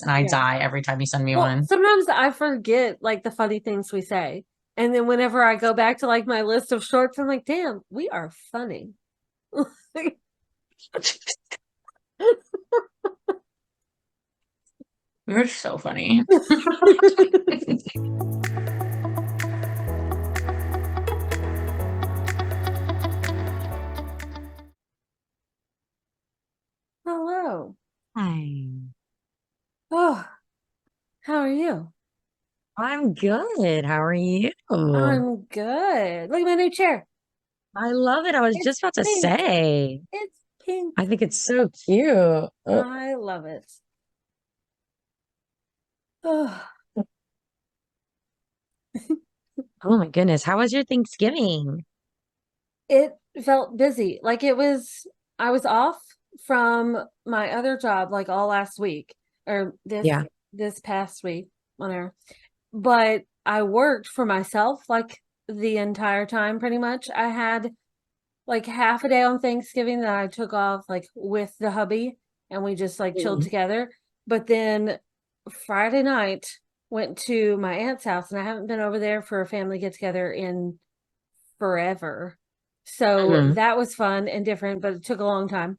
and I Yeah. die every time you send me Well, one. sometimes I forget like the funny things we say. And then whenever I go back to like my list of shorts, I'm like, damn, we are funny. You're so funny. Hello. Hi. Oh, how are you? I'm good. How are you? I'm good. Look at my new chair. I love it. I was It's just about to pink. say. It's pink. I think it's so cute. I love it. Oh, Oh my goodness. How was your Thanksgiving? it felt busy. Like I was off from my other job like all last week or Yeah. this past week, whatever. But I worked for myself like the entire time pretty much. I had like half a day on Thanksgiving that I took off like with the hubby and we just like chilled Mhm. together. But then Friday night went to my aunt's house and I haven't been over there for a family get together in forever. So Mhm. that was fun and different, but it took a long time.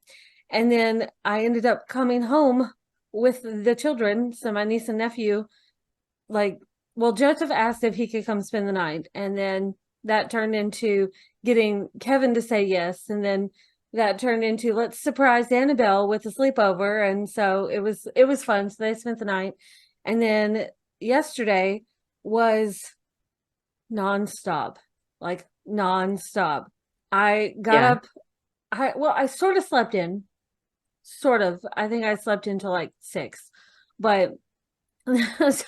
And then I ended up coming home with the children, so my niece and nephew, like, well, Joseph asked if he could come spend the night, and then that turned into getting Kevin to say yes, and then that turned into let's surprise Annabelle with a sleepover, and so it was fun. So they spent the night, and then yesterday was nonstop, like nonstop. I got Yeah. up. I sort of slept in, sort of. I think I slept until like 6, but so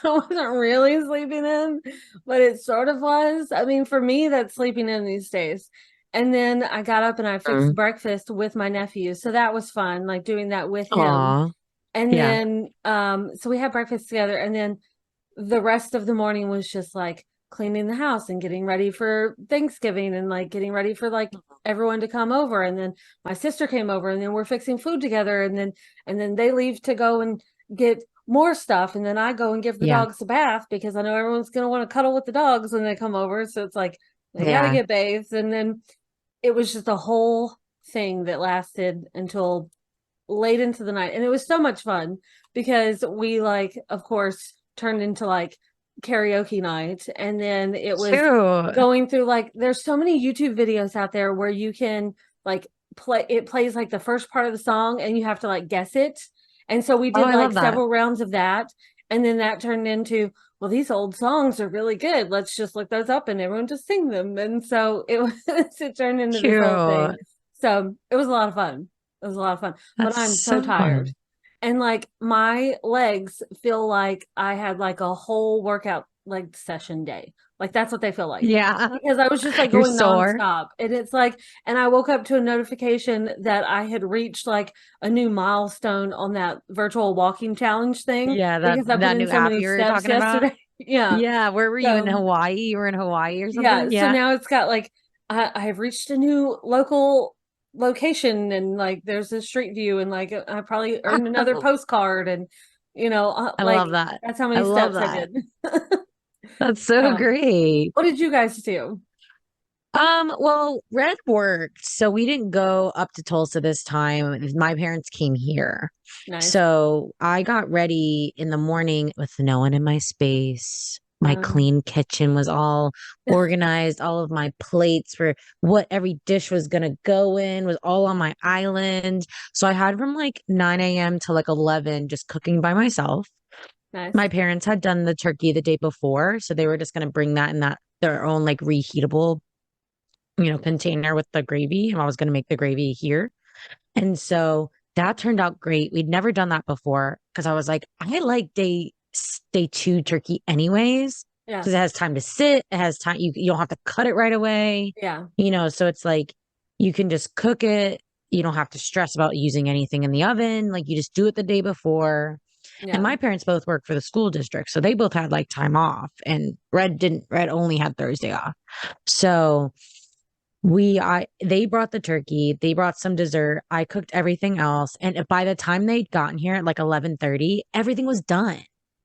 I wasn't really sleeping in, but it sort of was. I mean, for me, that's sleeping in these days. And then I got up and I fixed Mm. breakfast with my nephew. So that was fun, like doing that with him. Aw. And Yeah. then so we had breakfast together and then the rest of the morning was just like cleaning the house and getting ready for Thanksgiving and like getting ready for like everyone to come over and then my sister came over and then we're fixing food together and then they leave to go and get more stuff and then I go and give the Yeah. dogs a bath because I know everyone's going to want to cuddle with the dogs when they come over so it's like they got to Yeah. get bathed and then it was just a whole thing that lasted until late into the night and it was so much fun because we like of course turned into like karaoke night and then it was Cute. going through like there's so many YouTube videos out there where you can like play it plays like the first part of the song and you have to like guess it and so we Oh, did I like love that. several rounds of that and then that turned into well these old songs are really good let's just look those up and everyone just sing them and so it was it turned into this whole thing Cute. so it was a lot of fun it was a lot of fun but That's I'm so so tired. fun. And like my legs feel like I had like a whole workout like session day. Like that's what they feel like. Yeah. Because I was just like You're going sore. nonstop. And it's like, and I woke up to a notification that I had reached like a new milestone on that virtual walking challenge thing Yeah, that because I put that in new so app many you were steps talking about. yesterday. Yeah. Yeah, where were you in So Hawaii? You were in Hawaii or yeah, something? so Yeah. now it's got like I've reached a new local location and like there's a street view and like I probably earned another postcard and I like love that. that's how I many love steps I that. did. That's so Yeah. great. What did you guys do? Well, Red worked, so we didn't go up to Tulsa this time. My parents came here. Nice. So I got ready in the morning with no one in my space. My Um, clean kitchen was all organized. All of my plates for what every dish was gonna go in was all on my island. So I had from like 9 a.m. to like 11 just cooking by myself. nice. My parents had done the turkey the day before, so they were just gonna bring that in that their own like reheatable container with the gravy. And I was going to make the gravy here. And so that turned out great. We'd never done that before because I was like, I like day two turkey anyways, Yeah. because it has time to sit. It has time. You don't have to cut it right away, Yeah. so it's like you can just cook it. You don't have to stress about using anything in the oven. Like you just do it the day before. And Yeah. my parents both work for the school district. So they both had like time off and Red only had Thursday off. So They brought the turkey, they brought some dessert, I cooked everything else, and by the time they'd gotten here at like 11:30, everything was done.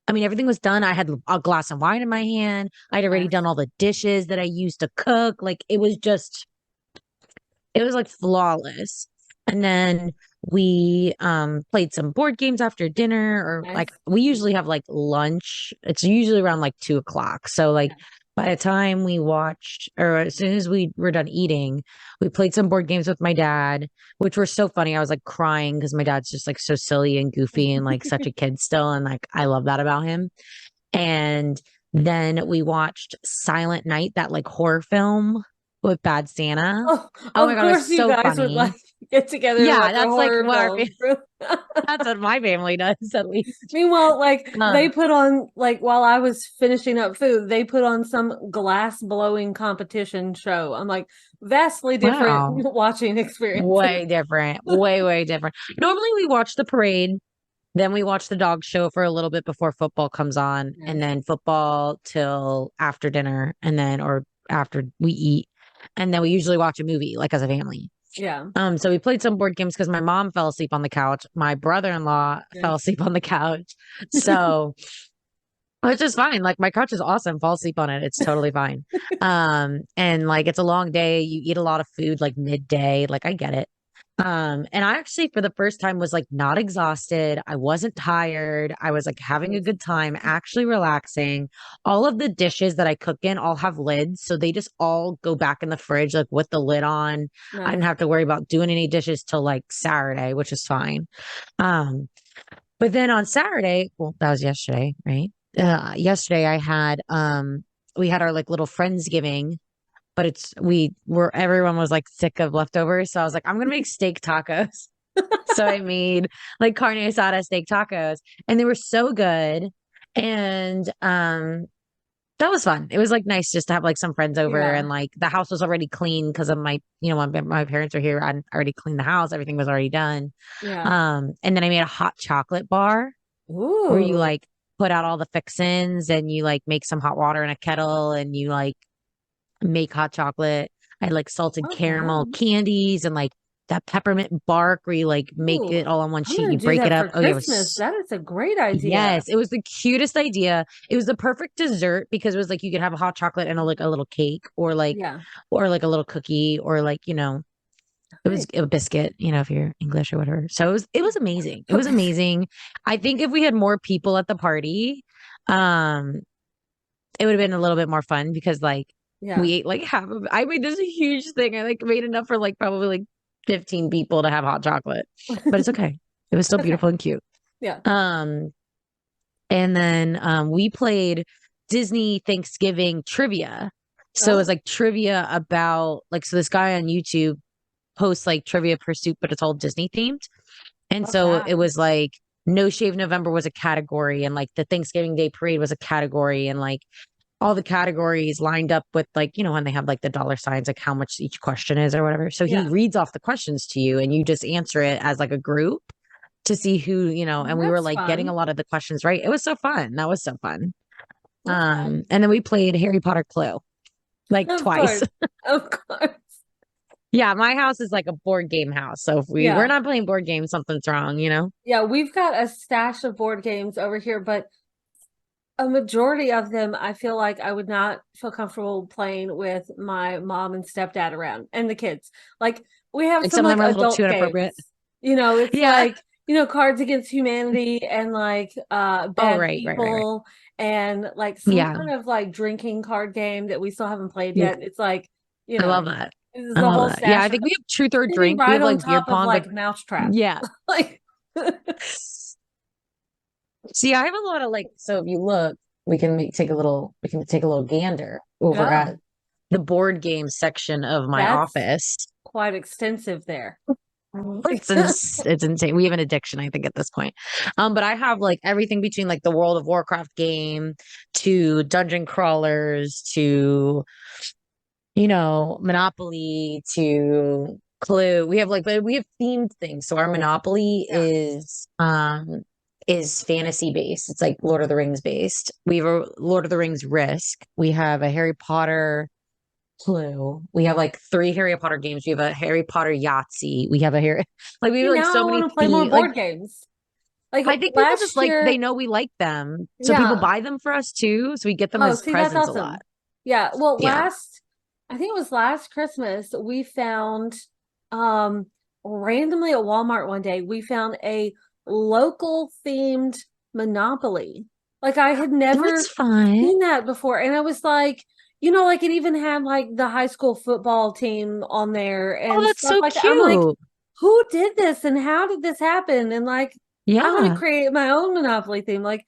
I mean, everything was done. I had a glass of wine in my hand. I'd already Nice. done all the dishes that I used to cook. Like it was like flawless. And then we played some board games after dinner, or like Nice. we usually have like lunch. It's usually around like 2 o'clock. So like Yeah. by the time we watched, or as soon as we were done eating, we played some board games with my dad, which were so funny. I was like crying because my dad's just like so silly and goofy and like such a kid still, and like I love that about him. And then we watched Silent Night, that like horror film with Bad Santa. Oh, Oh my of God, it was course you so guys would like funny. get together to Yeah, watch a that's like horror what film. that's what my family does at least. Meanwhile, like they Um, put on like while I was finishing up food, they put on some glass blowing competition show. I'm like vastly different wow. watching experiences. Way different. Way, way different. Normally we watch the parade, then we watch the dog show for a little bit before football comes on, and Nice. then football till after dinner, and then or after we eat. And then we usually watch a movie like as a family. Yeah. So we played some board games because my mom fell asleep on the couch. My brother-in-law fell Nice. asleep on the couch. So which is fine. Like my couch is awesome. Fall asleep on it. It's totally fine. And like it's a long day. You eat a lot of food like midday. Like I get it. And I actually for the first time was like not exhausted. I wasn't tired. I was like having a That's good time, awesome. actually relaxing. All of the dishes that I cook in all have lids, so they just all go back in the fridge like with the lid on. I didn't Nice. have to worry about doing any dishes till like Saturday, which is fine. Um, but then on Saturday, well, that was yesterday, right? Yeah. Yesterday I had we had our like little friendsgiving, but we were everyone was like sick of leftovers, so I was like, I'm gonna make steak tacos. So I made like carne asada steak tacos, and they were so good. And that was fun. It was like nice just to have like some friends over, Yeah. and like the house was already clean because of my, when my parents were here, I already cleaned the house. Everything was already done. Yeah. And then I made a hot chocolate bar where you Ooh. like put out all the fixins and you like make some hot water in a kettle and you like make hot chocolate. I had like salted Oh caramel wow. candies and like that peppermint bark where you like make Ooh. it all on one I'm sheet, gonna you do break it that up. for Oh yeah, it Christmas. was That is a great idea. yes, it was the cutest idea. It was the perfect dessert because it was like you could have a hot chocolate and a little cake Yeah. or like a little cookie or like, it was Nice. a biscuit, if you're English or whatever. So it was amazing. It was amazing. I think if we had more people at the party, um, it would have been a little bit more fun because like Yeah. we ate like half of I made this huge thing. I like made enough for like probably like 15 people to have hot chocolate. But it's okay. It was still Okay. beautiful and cute. Yeah. Um, and then we played Disney Thanksgiving trivia. So it was Oh, like trivia about like so this guy on YouTube posts like Trivia Pursuit, but it's all Disney themed. And love so that. it was like No Shave November was a category, and like the Thanksgiving Day Parade was a category, and like all the categories lined up with like, when they have like the dollar signs, like how much each question is or whatever. So he Yeah. reads off the questions to you and you just answer it as like a group to see who, and we were That's like getting a fun. lot of the questions right. It was so fun. That was so fun. Okay. And then we played Harry Potter Clue like Of twice. course. Of course. Yeah, my house is like a board game house. So if we're Yeah. not playing board games, something's wrong. Yeah. We've got a stash of board games over here, but a majority of them I feel like I would not feel comfortable playing with my mom and stepdad around and the kids. Like we have Like some some of like them are a little too adult inappropriate. games. It's Yeah. like, Cards Against Humanity and like Oh, Bad right. People and like some Yeah. kind of like drinking card game that we still haven't played Yeah. yet. It's like, you I love know, that. this is I a love whole that. Yeah, I stash of think we have truth or sitting drink. We right have on like beer top of pong, but like Mousetrap. yeah. Like See, I have a lot of like, so if you look, we can take a little gander over yeah, at the board game section of my that's office. quite extensive there. It's insane. We have an addiction, I think, at this point. But I have like everything between like the World of Warcraft game to dungeon crawlers to, Monopoly to Clue. We have like, but we have themed things. So our Monopoly Yeah. is fantasy based. It's like Lord of the Rings based. We have a Lord of the Rings Risk. We have a Harry Potter. Clue. We have like 3 Harry Potter games. We have a Harry Potter Yahtzee. We have a Harry like we See, have like now so I want many to play more theme like board games. Like I think people just last like they year, know we like them. So people yeah. buy them for us too. So we get them Oh, as see, that's presents a lot. awesome. Yeah. Well, Yeah. I think it was last Christmas, we found, um, randomly at Walmart one day, we found a local themed Monopoly. Like I had never That's fun. seen that before. And I was like, like it even had like the high school football team on there Oh, and that's stuff so like that. I'm like, cute. who did this and how did this happen? And like, I want to Yeah. create my own Monopoly theme. Like,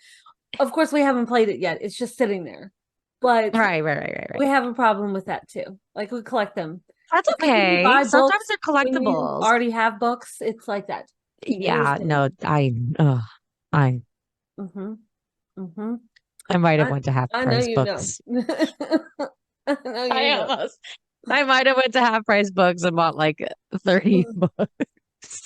of course, we haven't played it yet. It's just sitting there. But Right, right, right, right, we right. have a problem with that too. Like we collect them. That's It's like when you okay. buy Sometimes books, they're when you collectibles. already have books, it's like that. It is Yeah, me. no, I Mm-hmm. Mm-hmm. I might have I went to half I know price you know. books. I know you I know. almost I might have went to half price books and bought like 30 books.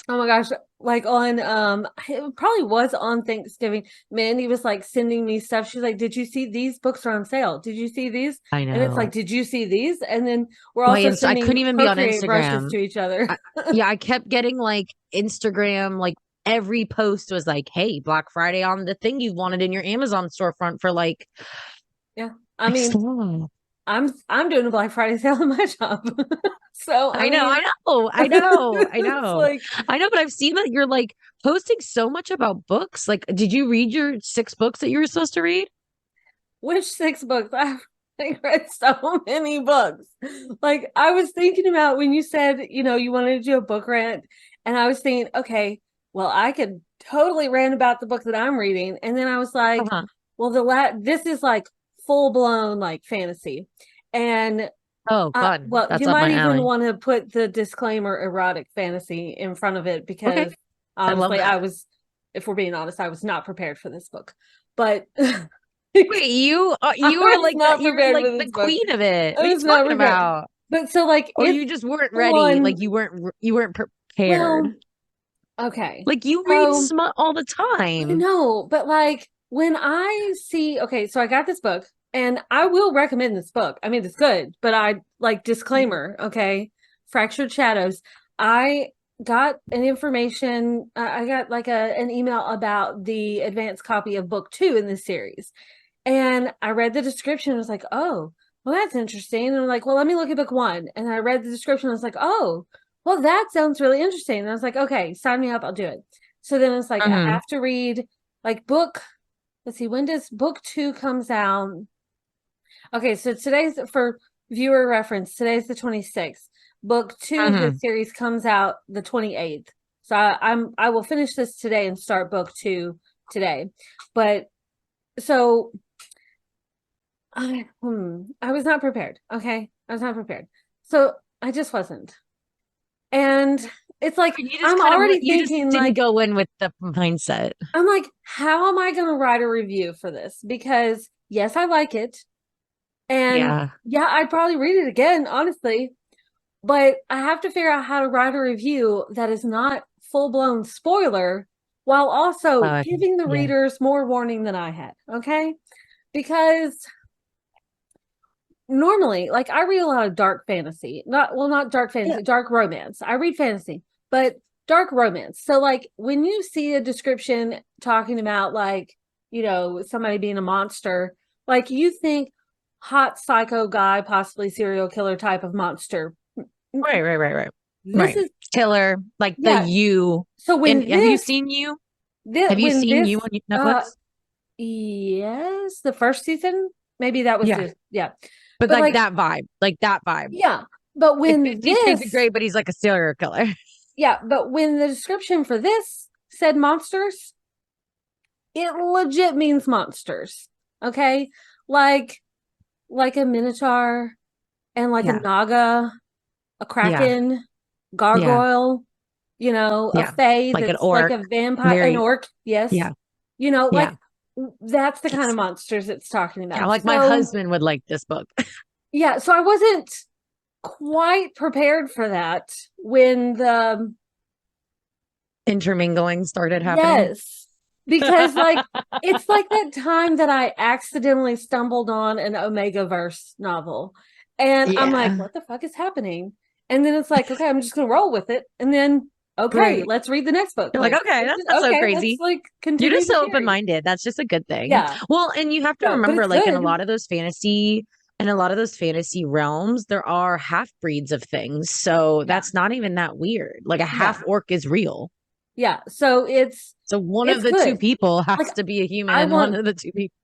Oh my gosh, like on it probably was on Thanksgiving. Mandy was like sending me stuff. She's like, "Did you see these books are on sale? Did you see these?" I And it's like, know. "Did you see these?" And then we're My also I couldn't sending even be on Procreate brushes Instagram. to each other. I, yeah, I kept getting like Instagram, like every post was like, "Hey, Black Friday on the thing you wanted in your Amazon storefront for like." Yeah. I Like, mean, stop. I'm doing a Black Friday sale in my shop. So, I I know, mean, I know, I know, I it's know, like, I know. But I've seen that you're like posting so much about books. Like, did you read your 6 books that you were supposed to read? which 6 books? I've read so many books. Like, I was thinking about when you said, you wanted to do a book rant, and I was thinking, okay, well, I could totally rant about the book that I'm reading. And then I was like, Uh-huh. well, this is like full blown like fantasy. And Oh, fun. well, That's you up might my even alley. want to put the disclaimer erotic fantasy in front of it Okay, because I love honestly, that. if we're being honest, I was not prepared for this book. But Wait, I you were was like that. not You were prepared like for the this book. queen of it. I What are you was not talking prepared. about? But so like Or it's you just weren't ready. one, Like you weren't well, prepared. okay. Like you read So smut all the I time. know, but like when I see, okay, so I got this book and I will recommend this book. I mean, it's good, but I like Mhm. disclaimer, okay? Fractured Shadows. I got an information, I got like an email about the advanced copy of book 2 in this series. And I read the description and was like, oh, well, that's interesting. And I'm like, well, let me look at book 1. And I read the description and I was like, oh, well, that sounds really interesting. And I was like, okay, sign me up, I'll do it. So then it's like I Mhm. have to read like book. Let's see, when does book 2 comes out? Okay, so today's for viewer reference. Today's the 26th. Book 2 of this Mhm. series comes out the 28th. So I will finish this today and start book 2 today. But so I was not prepared. Okay, I was not prepared. So I just wasn't. And it's like You just I'm kind of already you just thinking didn't like go in with the mindset. I'm like, how am I going to write a review for this? Because yes, I like it. And Yeah. yeah, I'd probably read it again, honestly. But I have to figure out how to write a review that is not full blown spoiler while also giving the Yeah. readers more warning than I had. Okay. Because normally, like I read a lot of dark fantasy, not dark Yeah. fantasy, dark romance. I read fantasy, but dark romance. So, like, when you see a description talking about, like, somebody being a monster, like, you think hot psycho guy, possibly serial killer type of monster. Right, right, right, right. This Right. is, Killer, like the yeah. you. So, And have you seen you? Have you when seen this, you on uh, Netflix? yes, the first season, maybe that was Yeah. just, yeah. But But, like like, that vibe. Like that vibe. yeah. But Like when 50 Shades of this Grey, but he's like a serial killer. Yeah, but when the description for this said monsters, it legit means monsters. Okay? Like like a minotaur and like a Yeah. naga, a Yeah. kraken, Yeah. gargoyle, a Yeah. fae Like an that's like orc. a vampire, an Very, orc, yes. yeah. Like Yeah. that's the kind of It's, monsters it's talking yeah. about. Like my So, husband would like this book. yeah, so I wasn't quite prepared for that when the Intermingling started happening. Yes. Because like it's like that time that I accidentally stumbled on an Omega Verse novel. And I'm like, Yeah. what the fuck is happening? And then it's like, okay, I'm just gonna roll with it. And then, okay, Right. let's read the next book. You're like, Like, okay, let's that's just, not so okay, let's crazy. like You're continue just the so series. open-minded. That's just a good thing. Yeah. Well, and you have to No, but remember, it's like good. in a lot of those fantasy realms, there are half breeds of things. So Yeah. that's not even that weird. Like a half Yeah. orc is real. Yeah. So So one of it's the two good. people Like has to be a human, I and one want of the two people.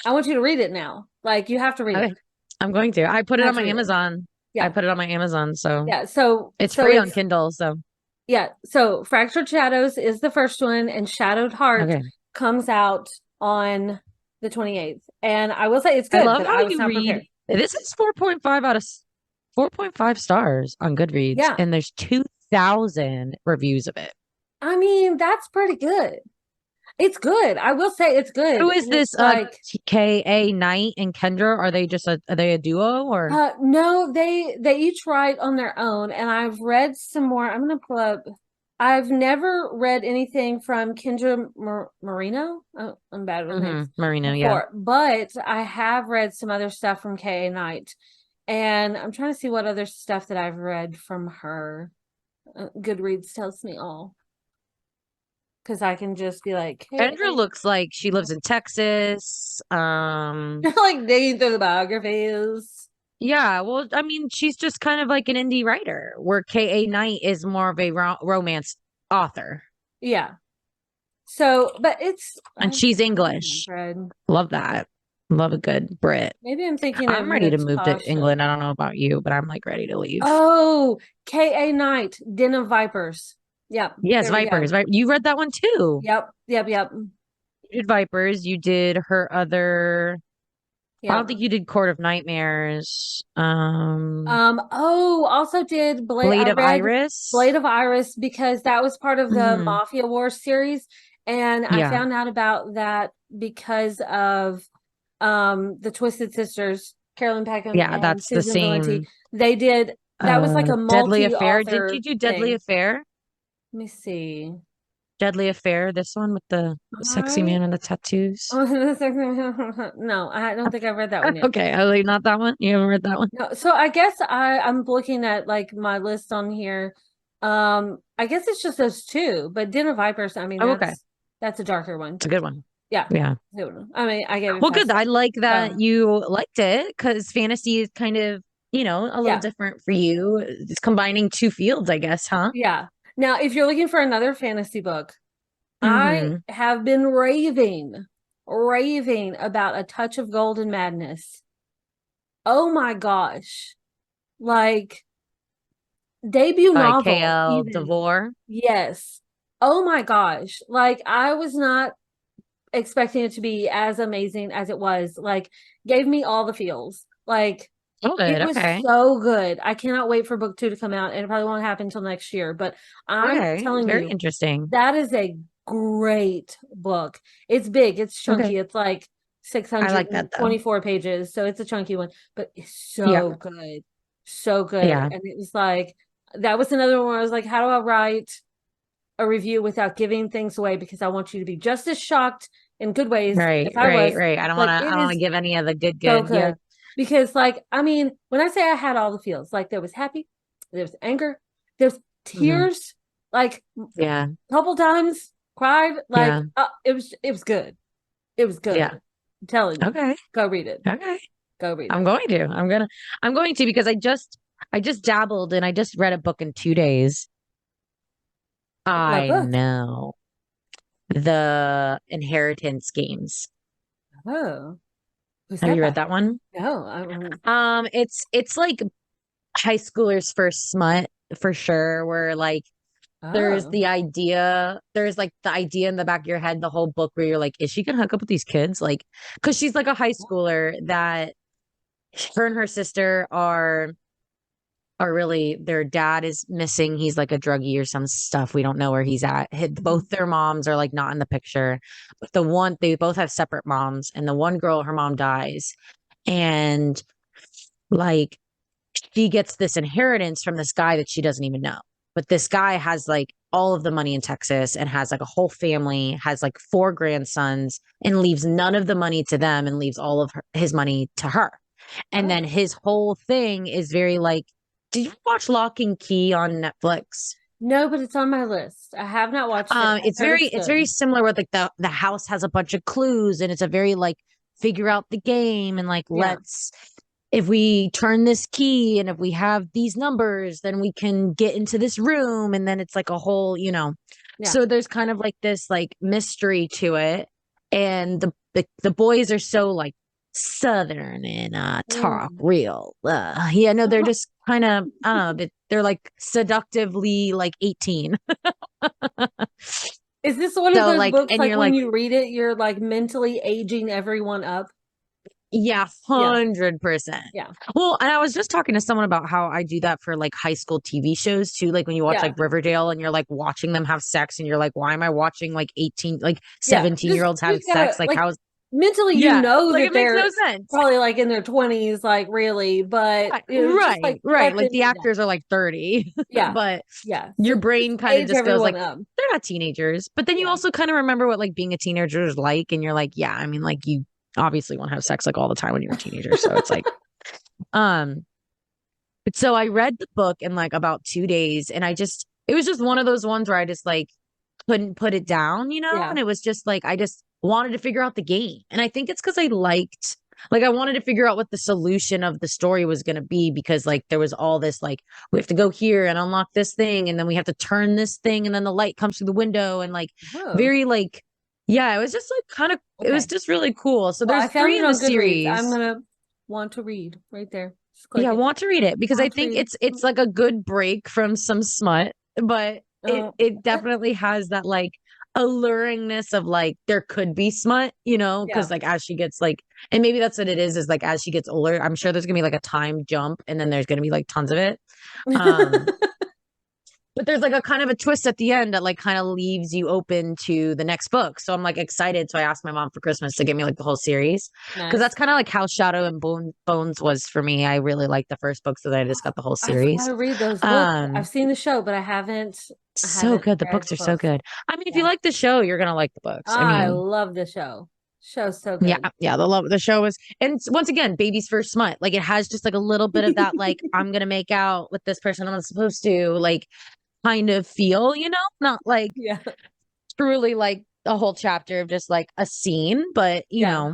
I want you to read it now. Like you have to read it. Okay, I'm going to. I put You it have on to my read it. Amazon. I Yeah. put it on my Amazon, so Yeah. So it's so free on it's Kindle. So yeah. So Fractured Shadows is the first one, and Shadowed Heart okay. comes out on the 28th. And I will say it's I good, love but how I was you not read. prepared. This is 4.5 out of 4.5 stars on Goodreads, Yeah. and there's 2,000 reviews of it. I mean, that's pretty good. It's good. I will say it's good. Who is And this? it's like, K.A. Knight and Kendra. Are they just are they a duo or? no, they each write on their own, and I've read some more. I'm gonna pull up. I've never read anything from Kendra Marino. Oh, I'm bad with names Marino, yeah. before, but I have read some other stuff from K.A. Knight, and I'm trying to see what other stuff that I've read from her. Goodreads tells me all because I can just be like, Kendra K.A. looks like she lives in Texas. like digging through the biographies. Yeah, well, I mean, she's just kind of like an indie writer, where K.A. Knight is more of a romance author, Yeah. So, but and I she's don't know, English. Fred. Love that. Love a good Brit. Maybe I'm thinking of I'm ready to move to Natasha. England. I don't know about you, but I'm like ready to leave. Oh, K.A. Knight, Den of Vipers. Yep, Yes, there we Vipers. go. Right? You read that one too. Yep, yep, yep, You did Vipers. You did her other. I don't yep. think you did Court of Nightmares. Oh, also did Blade. Blade I of read Iris. Blade of Iris because that was part of the Hmm. Mafia Wars series, and I Yeah, found out about that because of the Twisted Sisters, Carolyn Peckham yeah, and that's the Susan Valenti. same. They did that was like a Deadly Affair. Did you multi-author do Deadly thing. Affair? Let me see. Deadly Affair, this one with the sexy I man and the tattoos. no, I don't think I've read that one yet. Okay, I like not that one. You haven't read that one? No, so I guess I'm looking at like my list on here. I guess it's just those two, but Den of Vipers, I mean Oh, okay. that's a darker one. It's a good one. Yeah. Yeah. I mean, I gave it Well, five good. I stars. like that So you liked it because fantasy is kind of, a little yeah, different for you. It's combining two fields, I guess, huh? yeah. Now, if you're looking for another fantasy book, I Hmm. have been raving about A Touch of Golden Madness. Oh my gosh. Like debut By novel, K.L. even. DeVore. Yes. Oh my gosh. Like I was not expecting it to be as amazing as it was. Like gave me all the feels. Like Oh, it good. was Okay. so good. I cannot wait for book 2 to come out and it probably won't happen until next year, but I'm Okay. telling Very you interesting. that is a great book. It's big, it's Okay. chunky. It's like I like that though. 624 pages, so it's a chunky one, but it's Yeah. so good. So good. Yeah. And it was like that was another one where I was like, how do I write a review without giving things away because I want you to be just as shocked in good ways Right. as I Right. was. Right. I don't want Like to. I it don't want to is give any of the so good. Yeah. good. Because like I mean, when I say I had all the feels, like there was happy, there was anger, there's Hmm. tears, like a Yeah. couple times cried, like Yeah. it was good. It was good. Yeah. I'm telling you. Okay. Go read it. Okay. Go read I'm it. going to. I'm going to because I just dabbled and I just read a book in 2 days. What I book? know. The Inheritance Games. Oh, who's Have that you read by? that one? No, It's like high schoolers first smut for sure, where like oh, there's like the idea in the back of your head the whole book where you're like, is she gonna hook up with these kids? Like, because she's like a high schooler that her and her sister are really their dad is missing. He's like a druggie or some stuff. We don't know where he's at. mhm. Both their moms are like not in the picture. But they both have separate moms. And the one girl, her mom dies. And like she gets this inheritance from this guy that she doesn't even know. But this guy has like all of the money in Texas and has like a whole family, has like four grandsons, and leaves none of the money to them and leaves all of his money to her. And then Oh. his whole thing is very like, did you watch Lock and Key on Netflix? No, but it's on my list. I have not watched it. I've heard it's It's very good. similar with like the house has a bunch of clues and it's a very like figure out the game and like Yeah. let's if we turn this key and if we have these numbers, then we can get into this room. And then it's like a whole, Yeah. so there's kind of like this like mystery to it. And the boys are so like Southern and talk Mm. real. Yeah, no, they're just kind of, I don't know, but they're like seductively like 18. Is this one of So those like, books and like you're when like, you read it, you're like mentally aging everyone up? yeah, Yeah. 100%. Yeah. Well, and I was just talking to someone about how I do that for like high school TV shows too. Like when you watch Yeah. like Riverdale and you're like watching them have sex and you're like, why am I watching like 18, like Yeah. 17-year-olds have Just gotta sex? Like like how's mentally you yeah, know like that it makes no they're sense. probably like in their 20s, like really, but Right, just like right. let Like them the do that. actors are like 30, Yeah. but Yeah. your So brain just kind of age just goes everyone like, up. they're not teenagers. But then you Yeah. also kind of remember what like being a teenager is like, and you're like, yeah, I mean, like you obviously want to have sex like all the time when you're a teenager. So it's like, um, but so I read the book in like about 2 days, and it was just one of those ones where I just like couldn't put it down, Yeah. and it was just like I just wanted to figure out the game. And I think it's because I wanted to figure out what the solution of the story was going to be, because like there was all this like we have to go here and unlock this thing, and then we have to turn this thing, and then the light comes through the window, and like Oh, very like yeah, it was just like kind of it was okay. just really cool. So Well, I there's found three it in the on Goodreads. I'm series. gonna want to read right there. Just click Yeah, I it. want to read it because I Want to think read. it's like a good break from some smut, but Oh, it definitely has that like alluringness of like there could be smut, yeah. because like as she gets like, and maybe that's what it is like as she gets older, I'm sure there's gonna be like a time jump and then there's gonna be like tons of it. Um, but there's like a kind of a twist at the end that like kind of leaves you open to the next book. So I'm like excited. So I asked my mom for Christmas to give me like the whole series, because that's Nice. kind of like how Shadow and Bones was for me. I really liked the first book, so then I just got the whole I've got series. to read those books. I've Um, seen the show, but I so haven't good. The read books the are so books. good. I mean, if you Yeah. like the show, you're gonna like the books. I I mean, love the show. Show's so yeah, good. yeah. The show is, and once again, baby's first smut. Like it has just like a little bit of that, like I'm gonna make out with this person I'm not supposed to, like kind of feel, not like Yeah. truly like a whole chapter of just like a scene, but Yeah.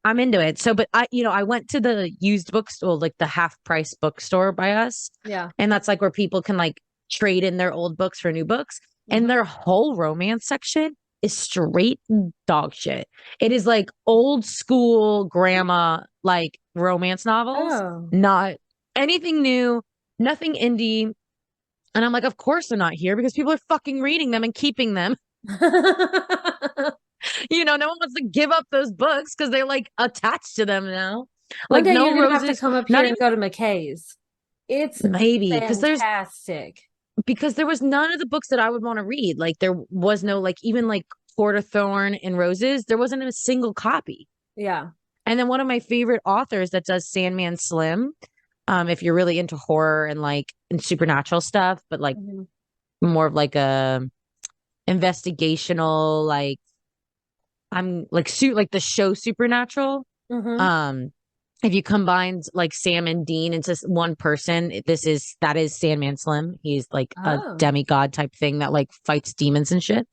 I'm into it. So, but I went to the used bookstore, like the half price bookstore by us, Yeah. and that's like where people can like trade in their old books for new books, and Mhm. their whole romance section is straight dog shit. It is like old school grandma like romance novels, Oh. not anything new, nothing indie. And I'm like, of course they're not here because people are fucking reading them and keeping them. No one wants to give up those books because they're like attached to them now. One Like day you're no gonna have to roses, come up not here and even go to McKay's. It's maybe fantastic. because there was none of the books that I would want to read. Like there was no like even like Court of Thorn and Roses. There wasn't a single copy. Yeah. And then one of my favorite authors that does Sandman Slim, if you're really into horror and like and supernatural stuff, but like Mhm. more of like a investigational, like I'm like like the show Supernatural. Mhm. Um, if you combined like Sam and Dean into one person, that is Sandman Slim. He's like a Oh. demigod type thing that like fights demons and shit.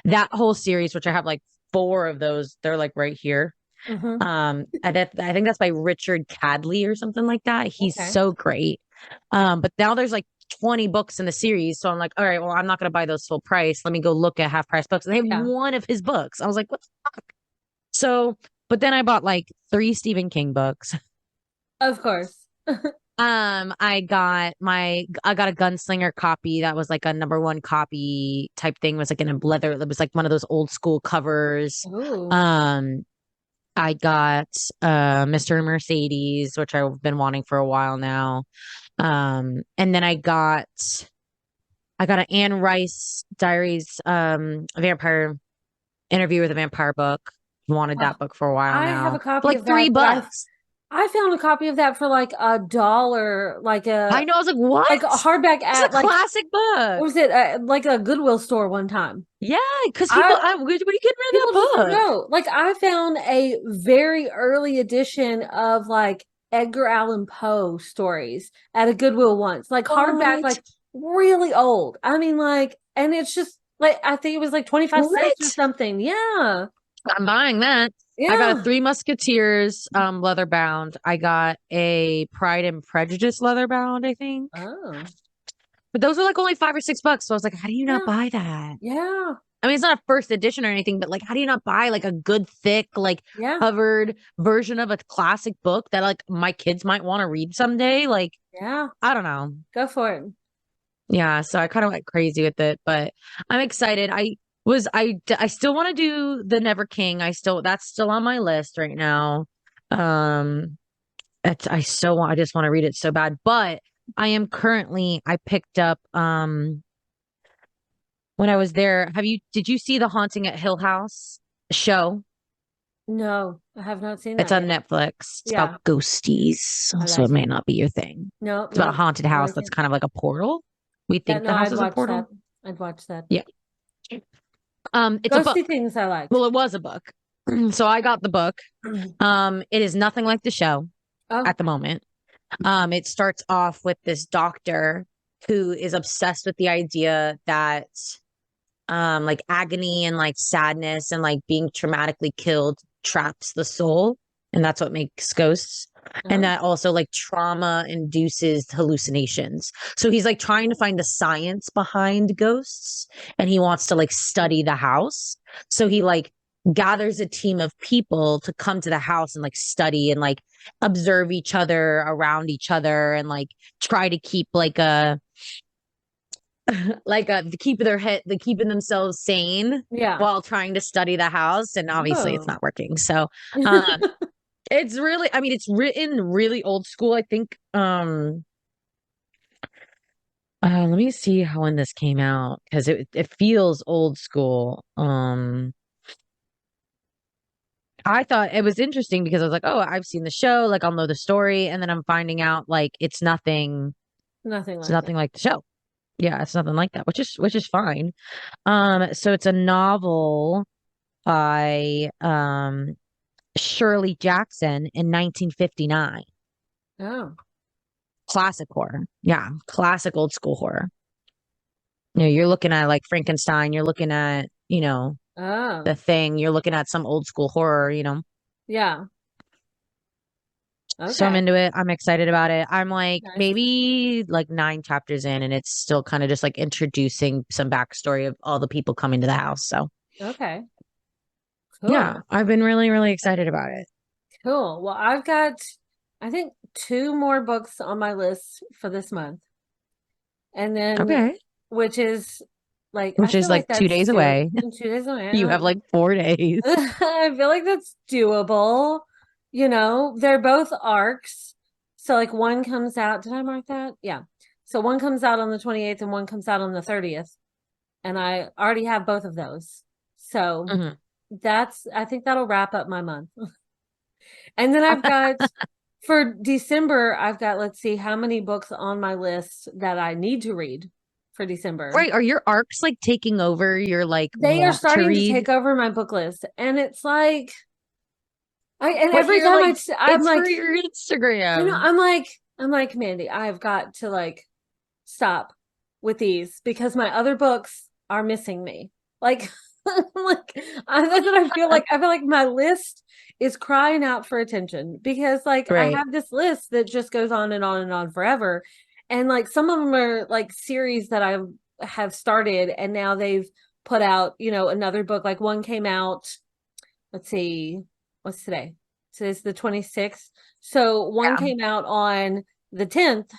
That whole series, which I have like four of those, they're like right here. Mhm. I think that's by Richard Cadley or something like that. He's Okay. so great. But now there's like 20 books in the series. So I'm like, all right, well, I'm not going to buy those full price. Let me go look at half price books. And they have Yeah. one of his books. I was like, what the fuck? So, but then I bought like three Stephen King books. Of course. I got a Gunslinger copy that was like a number one copy type thing. It was like in a leather, it was like one of those old school covers. Ooh. Um, I got Mr. and Mercedes, which I've been wanting for a while now. And then I got an Anne Rice Diaries, a vampire interview with a vampire book. Wanted Oh, that book for a while I have now. a For copy like of three that, but bucks. I found a copy of that for like $1, I know. I was like, what? like a hardback It's a at like classic book. what was it? Like a Goodwill store one time. Yeah, because I what are you getting rid People of that just don't book? know. Like I found a very early edition of like Edgar Allan Poe stories at a Goodwill once, like hardback, What? like really old. I mean, like, and it's just like, I think it was like 25 cents or What? something. Yeah. I'm buying that. I got a Yeah. Three Musketeers leather bound. I got a Pride and Prejudice leather bound, I think. Oh, But those were like only $5 or $6. So I was like, how do you not yeah. buy that? Yeah. I mean, it's not a first edition or anything, but like, how do you not buy like a good, thick, like Yeah. covered version of a classic book that like my kids might want to read someday? Like, Yeah. I don't know. Go for it. Yeah, so I kind of went crazy with it, but I'm excited. I still want to do the Never King. That's still on my list right now. Um, I just want to read it so bad, but I picked up, when I was there, did you see The Haunting at Hill House show? No, I have not seen It's that on yet. Netflix. It's about Yeah. ghosties, I so it like may it. not be your thing. No, It's about a no, haunted I house like that's it. kind of like a portal. We Yeah, think no, the house I'd is a watch that. portal. I'd watch that. Yeah. It's a book. Ghosty things I liked. Well, it was a book. So I got the book. It is nothing like the show Oh, at the moment. It starts off with this doctor who is obsessed with the idea that like agony and like sadness and like being traumatically killed traps the soul, and that's what makes ghosts. And oh, that also like trauma induces hallucinations. So he's like trying to find the science behind ghosts, and he wants to like study the house. So he like gathers a team of people to come to the house and like study and like observe each other around each other and like try to keep like a like to keep their head, the keeping themselves sane yeah. while trying to study the house, and obviously it's Oh. not working. So um it's really, I mean, it's written really old school, I think. Let me see how when this came out, because it feels old school. I thought it was interesting because I was like, oh, I've seen the show, like I'll know the story, and then I'm finding out like Nothing it's like it. nothing like the show. Yeah, it's nothing like that, which is fine. So it's a novel by Shirley Jackson in 1959. Oh. Classic horror. Yeah, classic old school horror. You're looking at like Frankenstein, you're looking at, Oh. The Thing, you're looking at some old school horror. Yeah. So I'm Okay. into it. I'm excited about it. I'm like Nice. maybe like 9 chapters in, and it's still kind of just like introducing some backstory of all the people coming to the house. So Okay. yeah, Cool. I've been really, really excited about it. Cool. Well, I've got, I think, two more books on my list for this month. And then, Okay. which is like, I Which is feel like like two that's days away. 2 days away. You have like 4 days. I feel like that's doable. They're both arcs. So like one comes out, did I mark that? Yeah. So one comes out on the 28th and one comes out on the 30th. And I already have both of those. So Mhm. I think that'll wrap up my month. And then I've got for December, I've got, let's see, how many books on my list that I need to read for December. Right. Are your arcs like taking over your like They are want to starting to read? take over my book list. And it's like, and But every you're time like, I'm it's for like, your I know, Instagram. I'm like, Mandy, I've got to like stop with these because my other books are missing me. Like, that's what I feel like. I feel like my list is crying out for attention because like I Right. have this list that just goes on and on and on forever. And like some of them are like series that I have started and now they've put out, another book. Like one came out, let's see, what's today? Today's the 26th. So one Yeah. came out on the 10th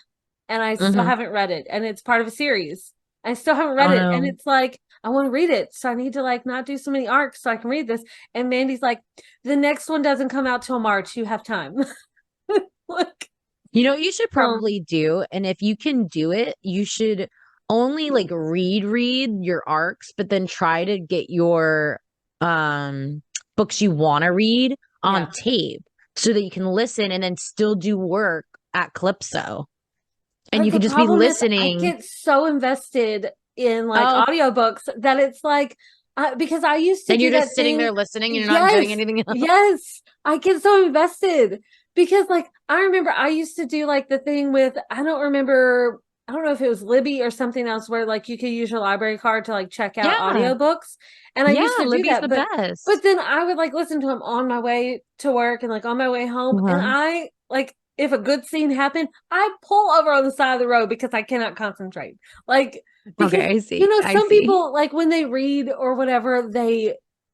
and I still Hmm. haven't read it. And it's part of a series. I still haven't read Oh it. And no. it's like, I want to read it. So I need to like not do so many arcs so I can read this. And Mandy's like, the next one doesn't come out till March. You have time. Like, You know what you should so probably do? And if you can do it, you should only like read your arcs, but then try to get your books you want to read on yeah. tape so that you can listen and then still do work at Calypso. And But you the can just be problem is I listening. get so invested in like Oh, audiobooks that it's like because I used to and do you're that just sitting thing. there listening and you're not doing Yes, anything else. yes. I get so invested because like I remember I used to do like the thing with I don't know if it was Libby or something else where like you could use your library card to like check out Yeah. audiobooks. And I Yeah. used to do Libby's that, the but best. then I would like listen to them on my way to work and like on my way home. And Uh-huh. I like if a good scene happened, I pull over on the side of the road because I cannot concentrate. Like because Okay, I see. I some see. people like when they read or whatever,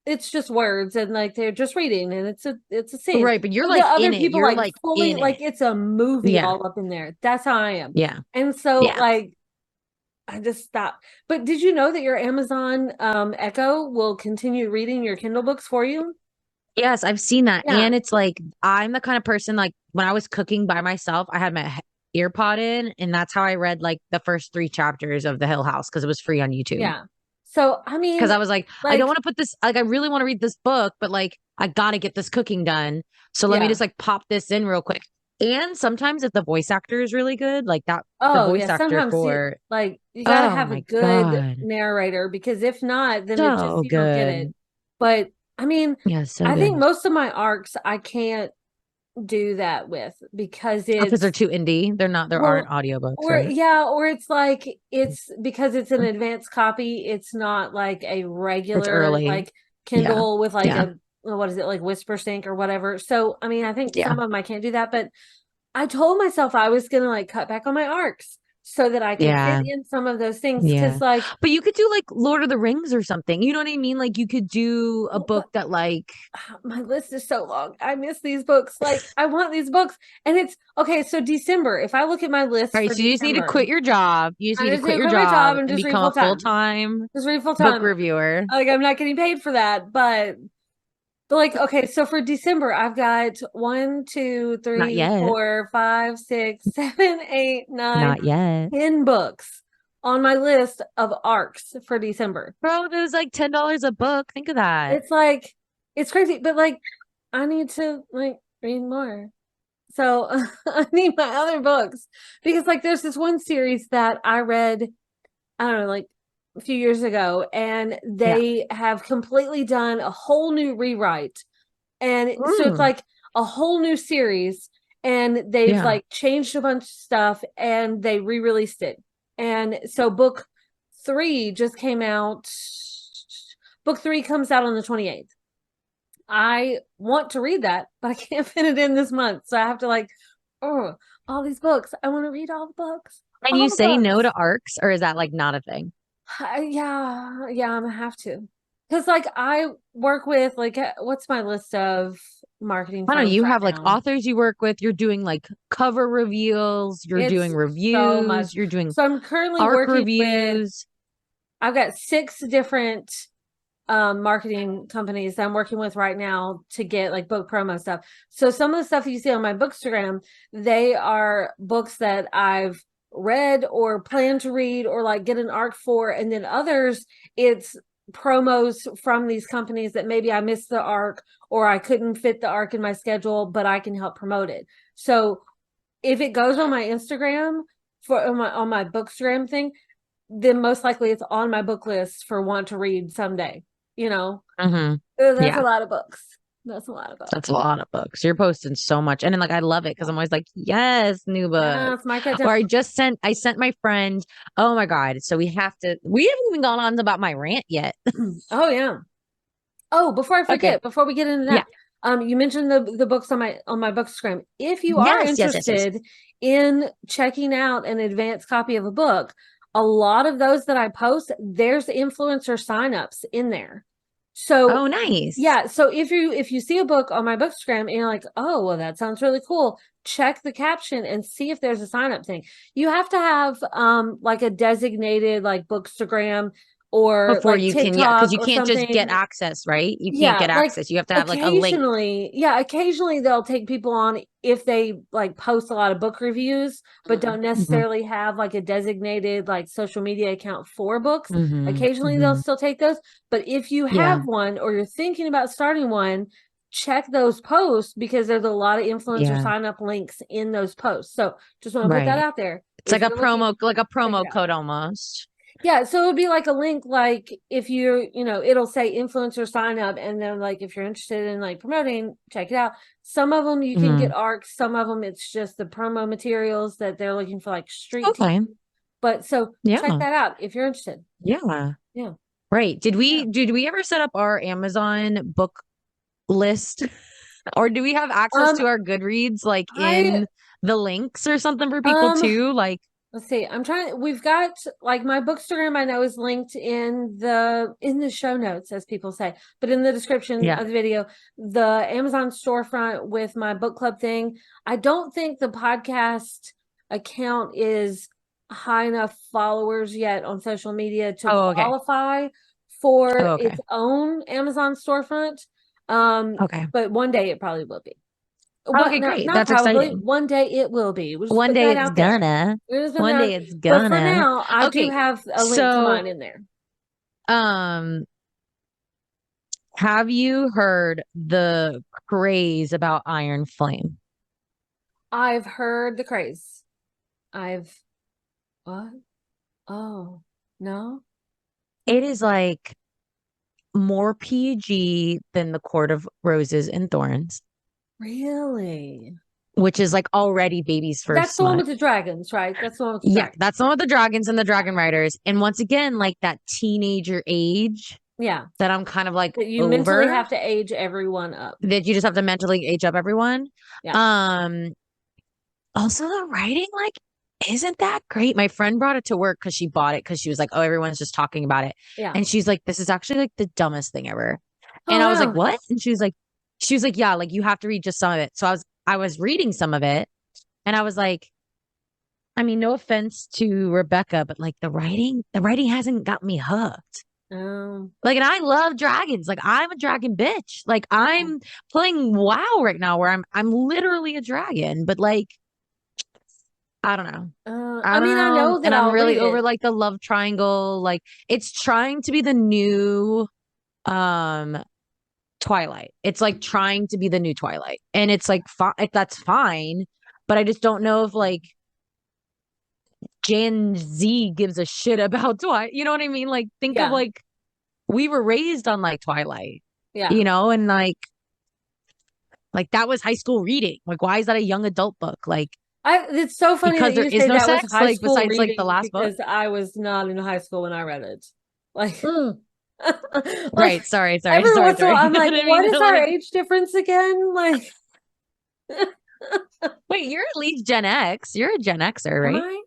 it's just words and like they're just reading and it's a scene. Right, but you're But the like in other it. people You're like like fully in like it. it's a movie Yeah. all up in there. That's how I am. Yeah. And so Yeah. like I just stopped. But did you know that your Amazon Echo will continue reading your Kindle books for you? Yes, I've seen that. Yeah. And it's like I'm the kind of person like when I was cooking by myself, I had my ear pod in, and that's how I read like the first three chapters of The Hill House because it was free on YouTube. Yeah. So I Because mean, I was like, I don't like, want to put this, like, I really want to read this book, but like, I got to get this cooking done. So let me yeah. just like pop this in real quick. And sometimes if the voice actor is really good, like that, the Oh yeah. voice actor Sometimes for, you got to oh have a my good God, narrator because if not, then it just so you don't get it. good. But I mean, Yeah, so I think good. most of my arcs I can't do that with because Because they're it's too indie. There aren't well, audiobooks, or right? yeah, or it's like it's because it's an advanced copy, it's not like a It's regular early. like Yeah. Kindle with like Yeah. a what is it like Whisper Sync or whatever. So I mean, I think Yeah. some of them I can't do that, but I told myself I was gonna like cut back on my arcs so that I could fit Yeah. in some of those things Yeah. because like But you could do like Lord of the Rings or something. You know what I mean? Like you could do a well, book but that like my list is so long. I miss these books. Like I want these books. And it's okay, so December, if I look at my all list right, for so you just need to December, quit your job. You just I need to just need quit to your quit my job job and and just read become full a time. full-time Just read full book time. reviewer. Like I'm not getting paid for that, but like okay, so for December I've got one, two, Not three, yet. 4, 5, 6, 7, 8, 9, Not yet. 10 books on my list of arcs for December. Bro, it was like $10 a book. Think of that. It's like it's crazy, but like I need to like read more. So I need my other books because like there's this one series that I read, I don't know, like a few years ago, and Yeah. they have completely done a whole new rewrite. And so it's Mm, like a whole new series, and they've yeah. like changed a bunch of stuff and they re-released it. And so book 3 just came out. Book 3 comes out on the 28th. I want to read that, but I can't fit it in this month. So I have to like, oh, all these books. I want to read all the books. And All you the say no books. to arcs, or is that like not a thing? Yeah, yeah, I'm gonna have to. Because like I work with like what's my list of marketing I don't know. firms You right have like now? authors you work with, you're doing like cover reveals, you're It's doing so much. reviews, you're doing So I'm currently arc working with reviews. I've got 6 different marketing companies that I'm working with right now to get like book promo stuff. So some of the stuff you see on my Bookstagram, they are books that I've read or plan to read or like get an arc for, and then others it's promos from these companies that maybe I missed the arc or I couldn't fit the arc in my schedule, but I can help promote it. So if it goes on my Instagram for on my Bookstagram thing, then most likely it's on my book list for want to read someday. You know, Hmm. that's a Yeah. lot of books. That's a lot of That's books. a lot of books. You're posting so much. And then like I love it because I'm always like, yes, new book. Yeah, it's my catch Or up. I sent my friend, oh my God. So we haven't even gone on about my rant yet. Oh yeah. Oh, before I Okay. forget, before we get into Yeah. that, you mentioned the books on my Bookstagram. If you are Yes, yes, yes, yes. interested in checking out an advanced copy of a book, a lot of those that I post, there's influencer signups in there. So Oh, nice. yeah, so if you see a book on my Bookstagram and you're like, oh well, that sounds really cool, check the caption and see if there's a sign up thing. You have to have like a designated like Bookstagram or Before like you can, yeah, because TikTok you or can't just get something. access, right? You can't Yeah, get like access. You have to have like a link. occasionally they'll take people on if they like post a lot of book reviews, but don't Hmm. necessarily have like a designated like social media account for books. Hmm. Occasionally they'll Hmm. still take those, but if you have Yeah. one or you're thinking about starting one, check those posts because there's a lot of influencer Yeah. sign up links in those posts. So just want to put that Right. out there. It's If you're looking, like a check it promo out. code almost. Yeah, so it would be like a link, like if you're, it'll say influencer sign up, and then like if you're interested in like promoting, check it out. Some of them you can get Mhm. arcs, some of them it's just the promo materials that they're looking for, like street team. Okay. But so check Yeah. that out if you're interested. Yeah. Yeah. Right. Did Yeah. we ever set up our Amazon book list? Or do we have access Um, to our Goodreads like I in the links or something for people um too? Like, let's see. We've got like my bookstagram I know is linked in the show notes, as people say, but in the description yeah. of the video, the Amazon storefront with my book club thing. I don't think the podcast account is high enough followers yet on social media to Oh, okay. qualify for Oh, okay. its own Amazon storefront. Um, Okay. but one day it probably will be. What? Okay, No, great. not That's probably. exciting. One day it will be. We're just One putting day that it's out there. gonna. We're just putting One that out. day it's But for gonna. now, I do Okay. have a link to So, mine in there. um, have you heard the craze about Iron Flame? I've heard the craze. I've what? Oh, no. It is like more PG than the Court of Roses and Thorns, Really? which is like already baby's That's first the one smut. with the dragons, right? That's the one with the Yeah, dragons. that's one with the dragons and the Yeah. dragon riders. And once again, like that teenager age Yeah. that I'm kind of like That you mentally over, have to age everyone up. that you just have to mentally age up everyone. Yeah. Um, Also the writing, like, isn't that great? My friend brought it to work because she bought it because she was like, oh, everyone's just talking about it. Yeah. And she's like, this is actually like the dumbest thing ever. Oh, And I was like, no. what? And she was like, yeah, like you have to read just some of it. So I was reading some of it and I was like, I mean, no offense to Rebecca, but like the writing hasn't got me hooked. Um, Like, and I love dragons. Like, I'm a dragon bitch. Like, yeah. I'm playing WoW right now where I'm literally a dragon, but like, I don't know. I I don't mean, I know. know that And I'm I'll really read over it. like the love triangle. Like, it's trying to be the new um Twilight. It's like trying to be the new Twilight. And it's like that's fine, but I just don't know if like Gen Z gives a shit about Twilight. You know what I mean? Like think of Yeah. like we were raised on like Twilight, Yeah. and like that was high school reading. Like why is that a young adult book? Like It's so funny because that there you is say no that was sex high like school besides like the reading, last book. because I was not in high school when I read it. Like, Mm. like Right. Sorry, sorry, every sorry, once in a while, sorry. I'm I like, didn't what mean is to our like age difference again? Like, wait, you're at least Gen X. You're a Gen Xer, am right? I?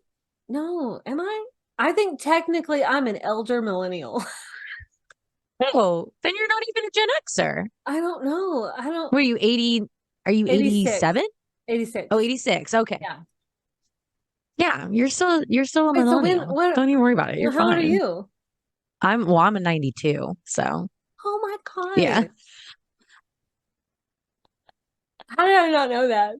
No, am I? I think technically I'm an elder millennial. Oh, then you're not even a Gen Xer. I don't know. I don't. Were you 80? Are you 86. 87? Oh, 86. 86. Okay. Yeah. Yeah, you're still a Wait, so millennial. what, Don't even worry about it. You're how old are fine. you? I'm a 92. So, Oh my yeah. God. How did I not know that?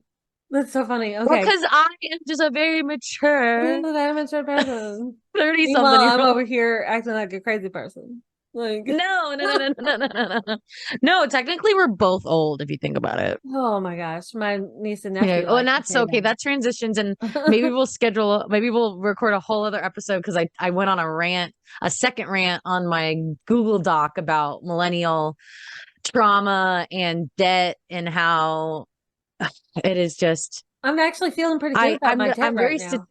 That's so funny. Well, Okay. because I am just a very mature That mature person. 30 something Meanwhile, year I'm old. over here acting like a crazy person. Like, No, no, no, no, no, no, no, no, no. No, technically we're both old if you think about it. oh my gosh, my niece and Yeah. nephew Oh, and like to that's say okay. That transitions and maybe we'll record a whole other episode because I went on a second rant on my Google Doc about millennial trauma and debt and how it is just I'm actually feeling pretty good about my debt I'm right very now.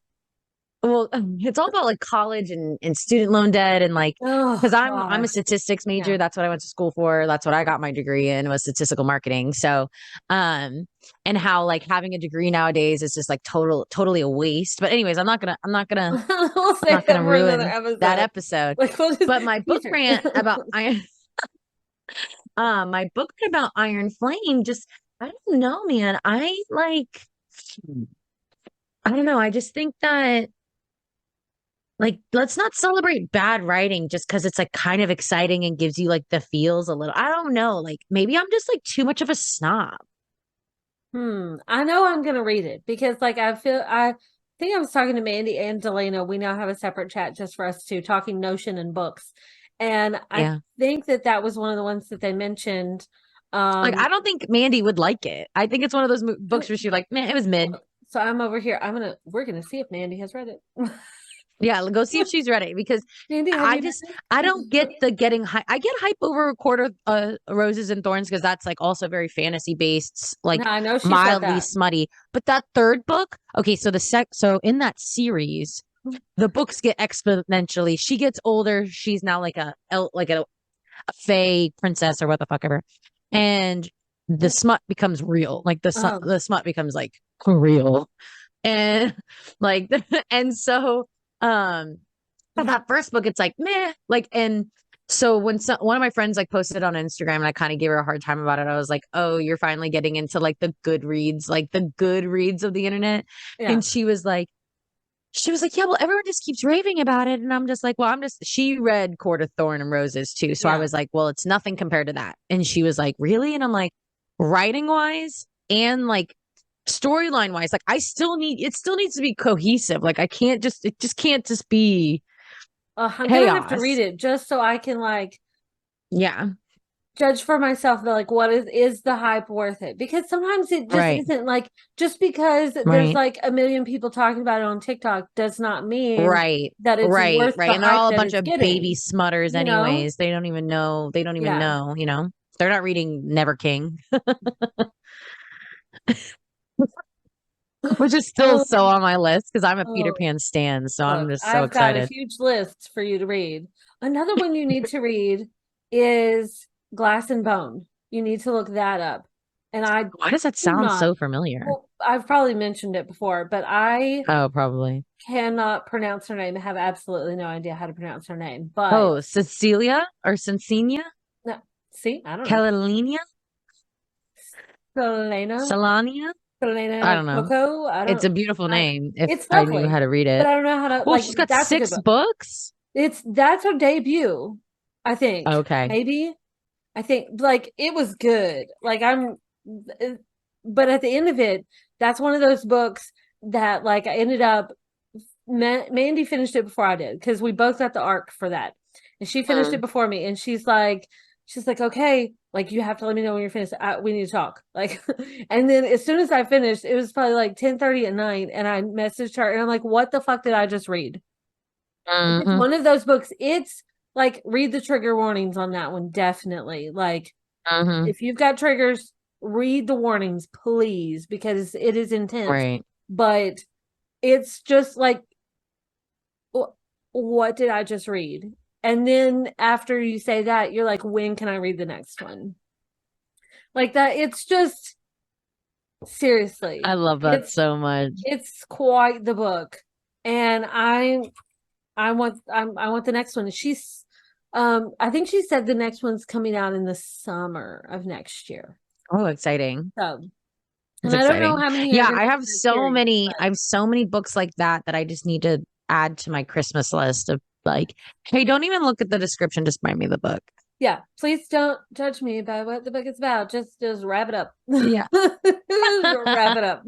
well, it's all about like college and student loan debt and like Oh because I'm a gosh. statistics major. Yeah. That's what I went to school for. That's what I got my degree in was statistical marketing. So, and how like having a degree nowadays is just like totally a waste. But anyways, We'll I'm save not that gonna for another ruin that episode. episode. Like we'll just But my book future. rant about my book about Iron Flame just I don't know, man. I don't know. I just think that like, let's not celebrate bad writing just because it's like kind of exciting and gives you like the feels a little. I don't know. Like, maybe I'm just like too much of a snob. I know I'm gonna read it because like I think I was talking to Mandy and Delana. We now have a separate chat just for us two talking Notion and books. And I Yeah. think that was one of the ones that they mentioned. Like, Um I don't think Mandy would like it. I think it's one of those and books where she's like, man, it was mid. so I'm over here. We're gonna see if Mandy has read it. Yeah, go see if she's ready because Mandy, have I you just I read don't get it? the getting hype. I get hype over a quarter roses and thorns because that's like also very fantasy based, No, like I know she said mildly that. smutty. But that third book, okay, so in that series, the books get exponentially. She gets older. She's now like a fae princess or what the fuck ever, and the smut becomes real. Like Um, the smut becomes like real, and like and so um but that first book, it's like meh. Like, and so when one of my friends like posted on Instagram and I kind of gave her a hard time about it, I was like, oh, you're finally getting into like the good reads, like the good reads of the internet. yeah. And she was like, yeah, well, everyone just keeps raving about it. And I'm just like, well, she read Court of Thorn and Roses too. So I Yeah. was like, well, it's nothing compared to that. And she was like, really? And I'm like, writing wise and like storyline wise, like it still needs to be cohesive. Like it just can't just be I'm gonna have to read chaos. it just so I can like Yeah. judge for myself that like what is the hype worth it? Because sometimes it just Right. isn't like just because there's Right. like a million people talking about it on TikTok does not mean Right. that it's Right. worth Right. the And they're hype all a that bunch it's of baby getting, smutters you know? anyways. They don't even know. They don't even Yeah. know, you know. They're not reading Never King, which is still Oh, so on my list because I'm a Peter oh, Pan stan, so I'm look, just so I've got a excited. huge list for you to read. Another one you need to read is Glass and Bone. You need to look that up. And I do Why does that sound not, so familiar? well, I've probably mentioned it before, but I Oh, probably. cannot pronounce her name. I have absolutely no idea how to pronounce her name. But Oh, Cecilia or Cincinia? no, see, I don't know. Callinia? Selena, Salania? I Selena don't know. Coco. It's a beautiful I, name if it's I knew how lovely, to read but it. I don't know how to Well, like. she's got That's a good six book. books. That's her debut, I think. Okay. Maybe I think like it was good. Like but at the end of it, that's one of those books that like I ended up. Mandy finished it before I did because we both got the arc for that, and she finished it Mm. before me. And she's like, okay, like you have to let me know when you're finished. We need to talk. Like, and then as soon as I finished, it was probably like 10:30 at night, and I messaged her, and I'm like, what the fuck did I just read? It's Hmm. one of those books. It's like read the trigger warnings on that one, definitely. Like, Hmm. if you've got triggers, read the warnings, please, because it is intense. Right. But it's just like what did I just read? And then after you say that, you're like, when can I read the next one? Like that, it's just I seriously, love that it's so much. it's quite the book. And I want the next one. I think she said the next one's coming out in the summer of next year. Oh, exciting. So, It's and I don't know exciting. how many are Yeah, going to be in that series, I have so many books like that I just need to add to my Christmas list of like, hey, don't even look at the description, just buy me the book. yeah, please don't judge me by what the book is about. Just wrap it up. Yeah. Wrap it up.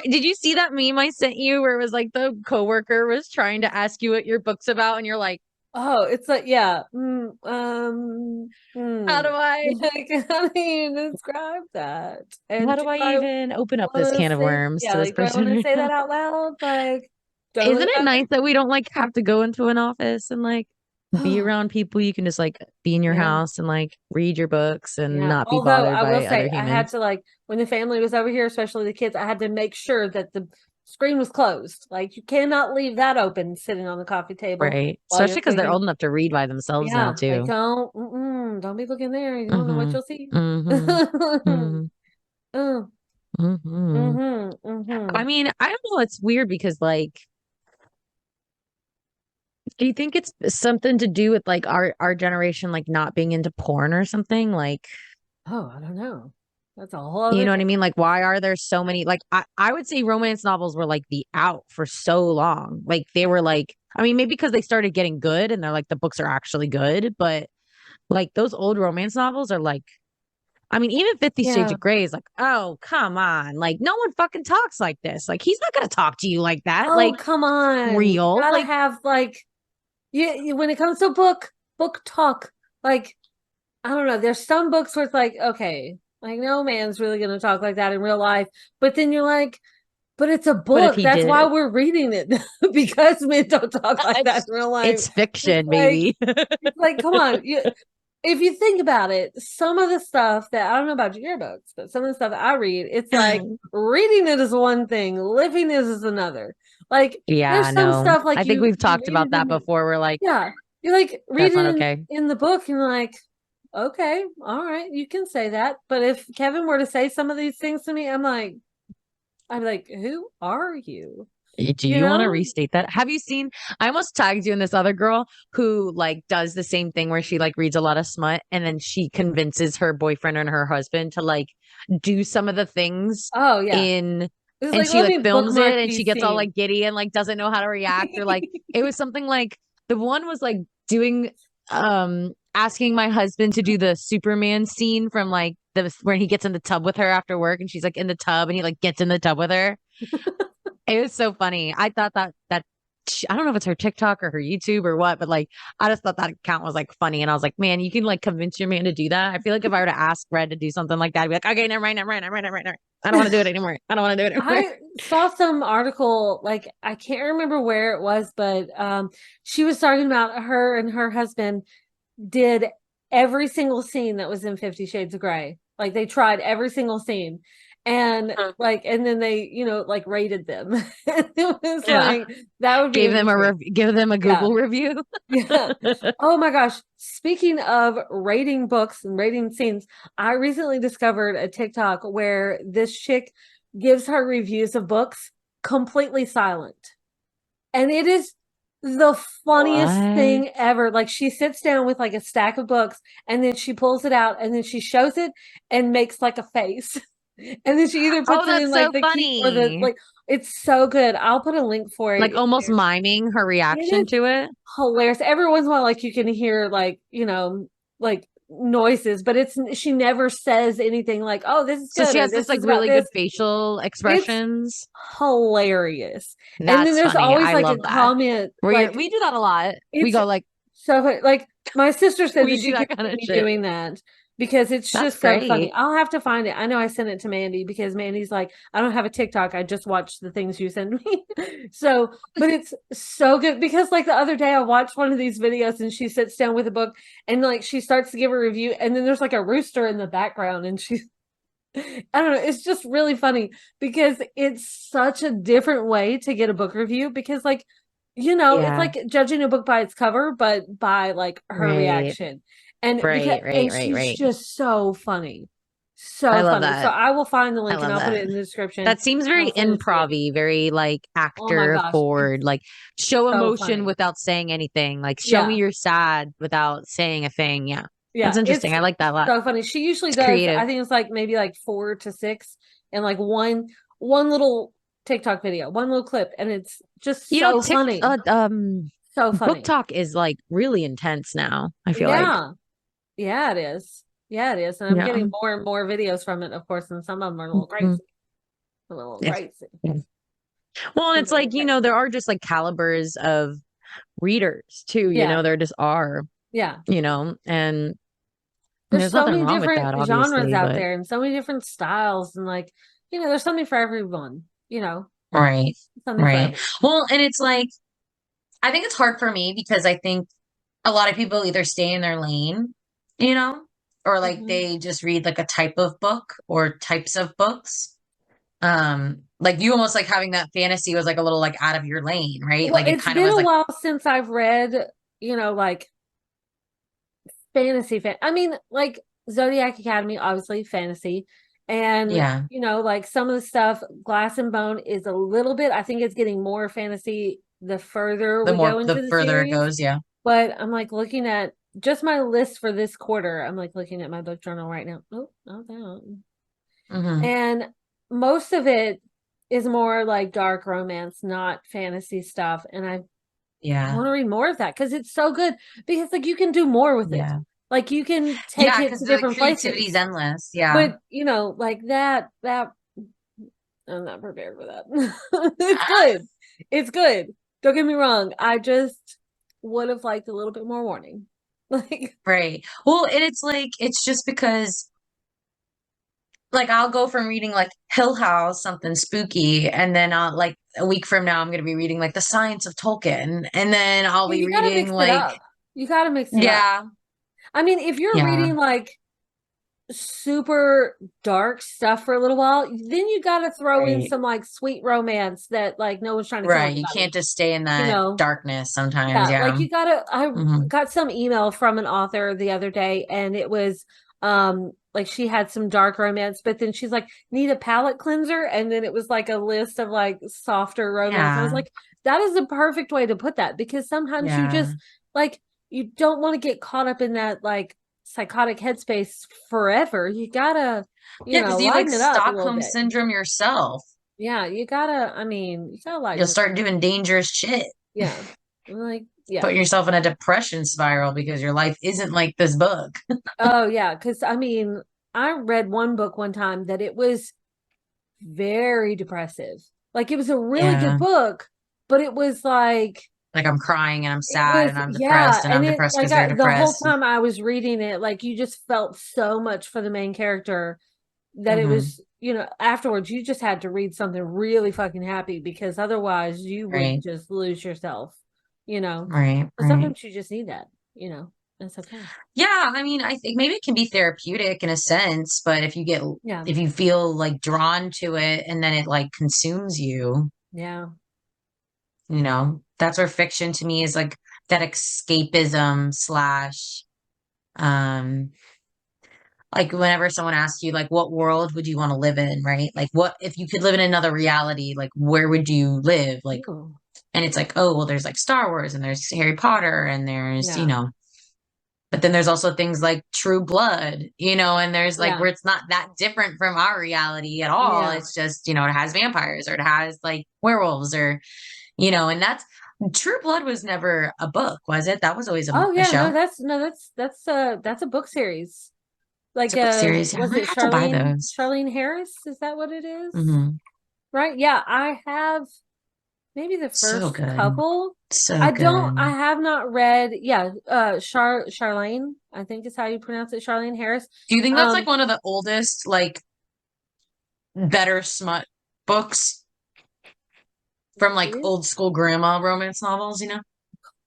Did you see that meme I sent you where it was like the coworker was trying to ask you what your book's about and you're like, Oh, it's like yeah. how do I Like, how do you describe that? how And do do I I even open up this want to can of say worms yeah, to this like do I want to person? say that out loud? Like, don't Isn't look it at nice that we don't like have to go into an office and like be me. around people? You can just like be in your Yeah. house and like read your books and Yeah. not be Although bothered I will by other say I had humans. to like when the family was over here, especially the kids, I had to make sure that the screen was closed. Like you cannot leave that open sitting on the coffee table Right. while you're Especially because they're cooking. old enough to read by themselves now Yeah, like too. don't be looking there. You don't know what Mm-hmm. you'll see. Mm-hmm. Mm-hmm. Oh, Mm-hmm. I mean, I don't know. It's weird because like, do you think it's something to do with like our generation like not being into porn or something? Like, Oh, I don't know. That's a whole you other know what thing. I mean? Like, why are there so many? Like, I would say romance novels were like the out for so long. Like, they were like, I mean, maybe because they started getting good and they're like, the books are actually good. But like, those old romance novels are like, I mean, even 50 Shades Yeah. of Grey is like, oh, come on. Like, no one fucking talks like this. Like, he's not going to talk to you like that. Oh, Like, come on. You real. gotta Like, have like when it comes to book talk, like I don't know. There's some books where it's like, okay, like no man's really gonna talk like that in real life. But then you're like, But it's a But if book. he That's why did, we're reading it because men don't talk like that in real life. it's It's fiction, like baby. it's like, come on. If you think about it, some of the stuff that I don't know about your books, but some of the stuff I read, it's like reading it is one thing, living it is another. Like Yeah, there's some no. stuff like I think you we've you talked read about it that in before. We're like, yeah, you like read that's not it okay. in the book and you're like, okay, all right, you can say that. But if Kevin were to say some of these things to me, I'm like, who are you? Do You you want to know? restate that? Have you seen? I almost tagged you in this other girl who like does the same thing where she like reads a lot of smut and then she convinces her boyfriend and her husband to like do some of the things Oh yeah. in It's and like, she let like me films it bookmark and she these gets all scenes. like giddy and like doesn't know how to react or like it was something like the one was like doing asking my husband to do the Superman scene from like the when he gets in the tub with her after work and she's like in the tub and he like gets in the tub with her. It was so funny. I thought that I don't know if it's her TikTok or her YouTube or what, but like I just thought that account was like funny, and I was like, man, you can like convince your man to do that. I feel like if I were to ask Red to do something like that, I'd be like, okay, never mind, never mind, never mind, never mind, never mind. I don't want to do it anymore. I don't want to do it anymore. I saw some article, like I can't remember where it was, but she was talking about her and her husband did every single scene that was in 50 Shades of Grey. Like they tried every single scene. And like and then they, like rated them. It was Yeah, like that would be interesting. give them a Yeah. Google review. Yeah. Oh my gosh. Speaking of rating books and rating scenes, I recently discovered a TikTok where this chick gives her reviews of books completely silent. And it is the funniest What? thing ever. Like she sits down with like a stack of books and then she pulls it out and then she shows it and makes like a face. And then she either Oh, puts it in that's like so the key or the funny. like it's so good. I'll put a link for it Like in almost there. miming her It reaction is to it. hilarious. Every once in a while, like you can hear like, like noises, but she never says anything like, oh, this is So good she or has this this like is about really good this. facial It's expressions. hilarious. And then That's there's funny. always I like a love that. comment, like We do that a lot. We it's go like so like my sister said we that do she that can't kind see of me shit. doing that because it's That's just so funny. great. I'll have to find it. I know I sent it to Mandy because Mandy's like, I don't have a TikTok. I just watched the things you send me. So, but it's so good because like the other day I watched one of these videos and she sits down with a book and like she starts to give a review and then there's like a rooster in the background and she's I don't know. It's just really funny because it's such a different way to get a book review because, like, it's Yeah. like judging a book by its cover, but by like her Right. reaction. And Right. she's Right. just so funny. I So love funny. So that. I will find the I link and love I'll put that. it in the description That seems and very I'll send it to you. improv-y, very like Oh my actor gosh. It's forward, like show so emotion funny. without saying anything. Like show me Yeah. you're sad without saying a thing. Yeah. That's Yeah. interesting. It's I like that a lot. so funny. She usually It's does, creative. I think it's like maybe like 4 to 6 and like one little TikTok video, one little clip, and it's just You know, so funny. So Book funny. talk is like really intense now, I feel like. Yeah. Yeah, it is. Yeah, it is. And I'm Yeah. getting more and more videos from it, of course, and some of them are a little Mhm. crazy. A little It's crazy. yeah. Well, and A it's little like, crazy. there are just like calibers of readers too, Yeah. there just are, Yeah. and There's there's so nothing many wrong with different that, genres obviously, out but there and so many different styles and like, there's something for everyone. right. Something for Right. everyone. Well, and it's like I think it's hard for me because I think a lot of people either stay in their lane, you know, or like Mhm. they just read like a type of book or types of books. Like you almost like having that fantasy was like a little like out of your lane, right? Well, Like it it's kind of been was a like, while since I've read, like I mean, like Zodiac Academy, obviously fantasy. And, yeah, like some of the stuff, Glass and Bone is a little bit, I think it's getting more fantasy the further we go the into the further it series. goes, yeah. But I'm like looking at just my list for this quarter. I'm like looking at my book journal right now. Oh, not that. Hmm. And most of it is more like dark romance, not fantasy stuff. And I Yeah. want to read more of that because it's so good because like you can do more with it. Yeah. Like you can take Yeah, it because to the different creativity is places. endless. Yeah. But like that I'm not prepared for that. It's good. It's good. Don't get me wrong. I just would have liked a little bit more warning. Like Right. Well, and it's like it's just because like I'll go from reading like Hill House, something spooky, and then like a week from now I'm gonna be reading like The Science of Tolkien, and then I'll Yeah, be you got to reading mix it like up. You got to mix it up. yeah, I mean, if you're yeah, reading like super dark stuff for a little while, then you got to throw in right, some like sweet romance that like no one's trying to kill right. You can't anybody, just stay in you that know? darkness sometimes. Yeah, Yeah. like you gotta, I Hmm. got some email from an author the other day and it was like she had some dark romance, but then she's like, need a palate cleanser, and then it was like a list of like softer romance. I was Yeah, like, that is the perfect way to put that because sometimes you yeah, just like you don't want to get caught up in that like psychotic headspace forever. You gotta, yeah. Because you like lighten it up a little Stockholm bit. syndrome yourself. Yeah, you gotta, I mean, you gotta You'll lighten it. start doing dangerous shit, Yeah. Like, yeah. putting yourself in a depression spiral because your life isn't like this book. Oh yeah, because I mean, I read one book one time that it was very depressive. Like it was a really good Yeah. book, but it was like Like I'm crying and I'm it sad was and I'm yeah, depressed and and I'm it depressed like because they're the whole depressed. time I was reading it, like you just felt so much for the main character that it Hmm. was, afterwards you just had to read something really fucking happy because otherwise you would Right, just lose yourself, you know. right, But right. sometimes you just need that, It's okay. Yeah, I mean, I think maybe it can be therapeutic in a sense, but Yeah. if you feel like drawn to it and then it like consumes you, Yeah. that's where fiction to me is like that escapism slash, um, like whenever someone asks you like what world would you want to live in, right? Like what if you could live in another reality, like where would you live? Like, Ooh. and it's like, oh, well, there's like Star Wars and there's Harry Potter and there's, Yeah. but then there's also things like True Blood, and there's like Yeah. where it's not that different from our reality at all. Yeah. It's just, it has vampires or it has like werewolves and True Blood was never a book, was it? That was always Oh a yeah, show. that's a book series. It's Like a book series. Yeah, I was might it have to buy those. Charlene Harris? Is that what it is? Hmm. Right? Yeah, I have maybe the So first good. couple. So I good. have not read, yeah, Charlene, I think is how you pronounce it, Charlene Harris. Do you think that's like Um, one of the oldest, like better smut books from it like is old school grandma romance novels,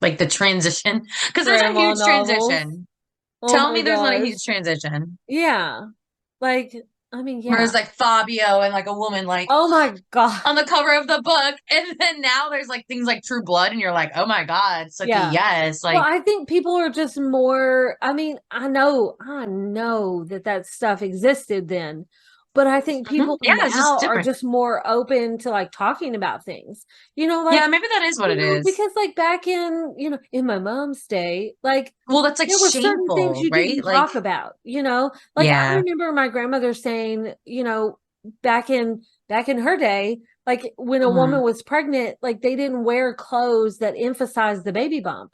Like the transition? Because there's a grandma huge novels. transition. Oh Tell my me there's not a gosh. huge transition. Yeah. Like, I mean, yeah. Whereas like Fabio and like a woman like Oh my God. on the cover of the book, and then now there's like things like True Blood, and you're like, oh my God, Sookie, Yeah. yes, Well, like I think people are just more, I mean, I know that that stuff existed then, but I think mhm. people Yeah, it's just now are different. just more open to like talking about things. Yeah, maybe that is what it is. Because like back in, in my mom's day, like Well, that's like there were certain things shameful, you right? didn't Like, talk about, Like I yeah. remember my grandmother saying, back in her day, like when a woman Mhm. was pregnant, like they didn't wear clothes that emphasized the baby bump.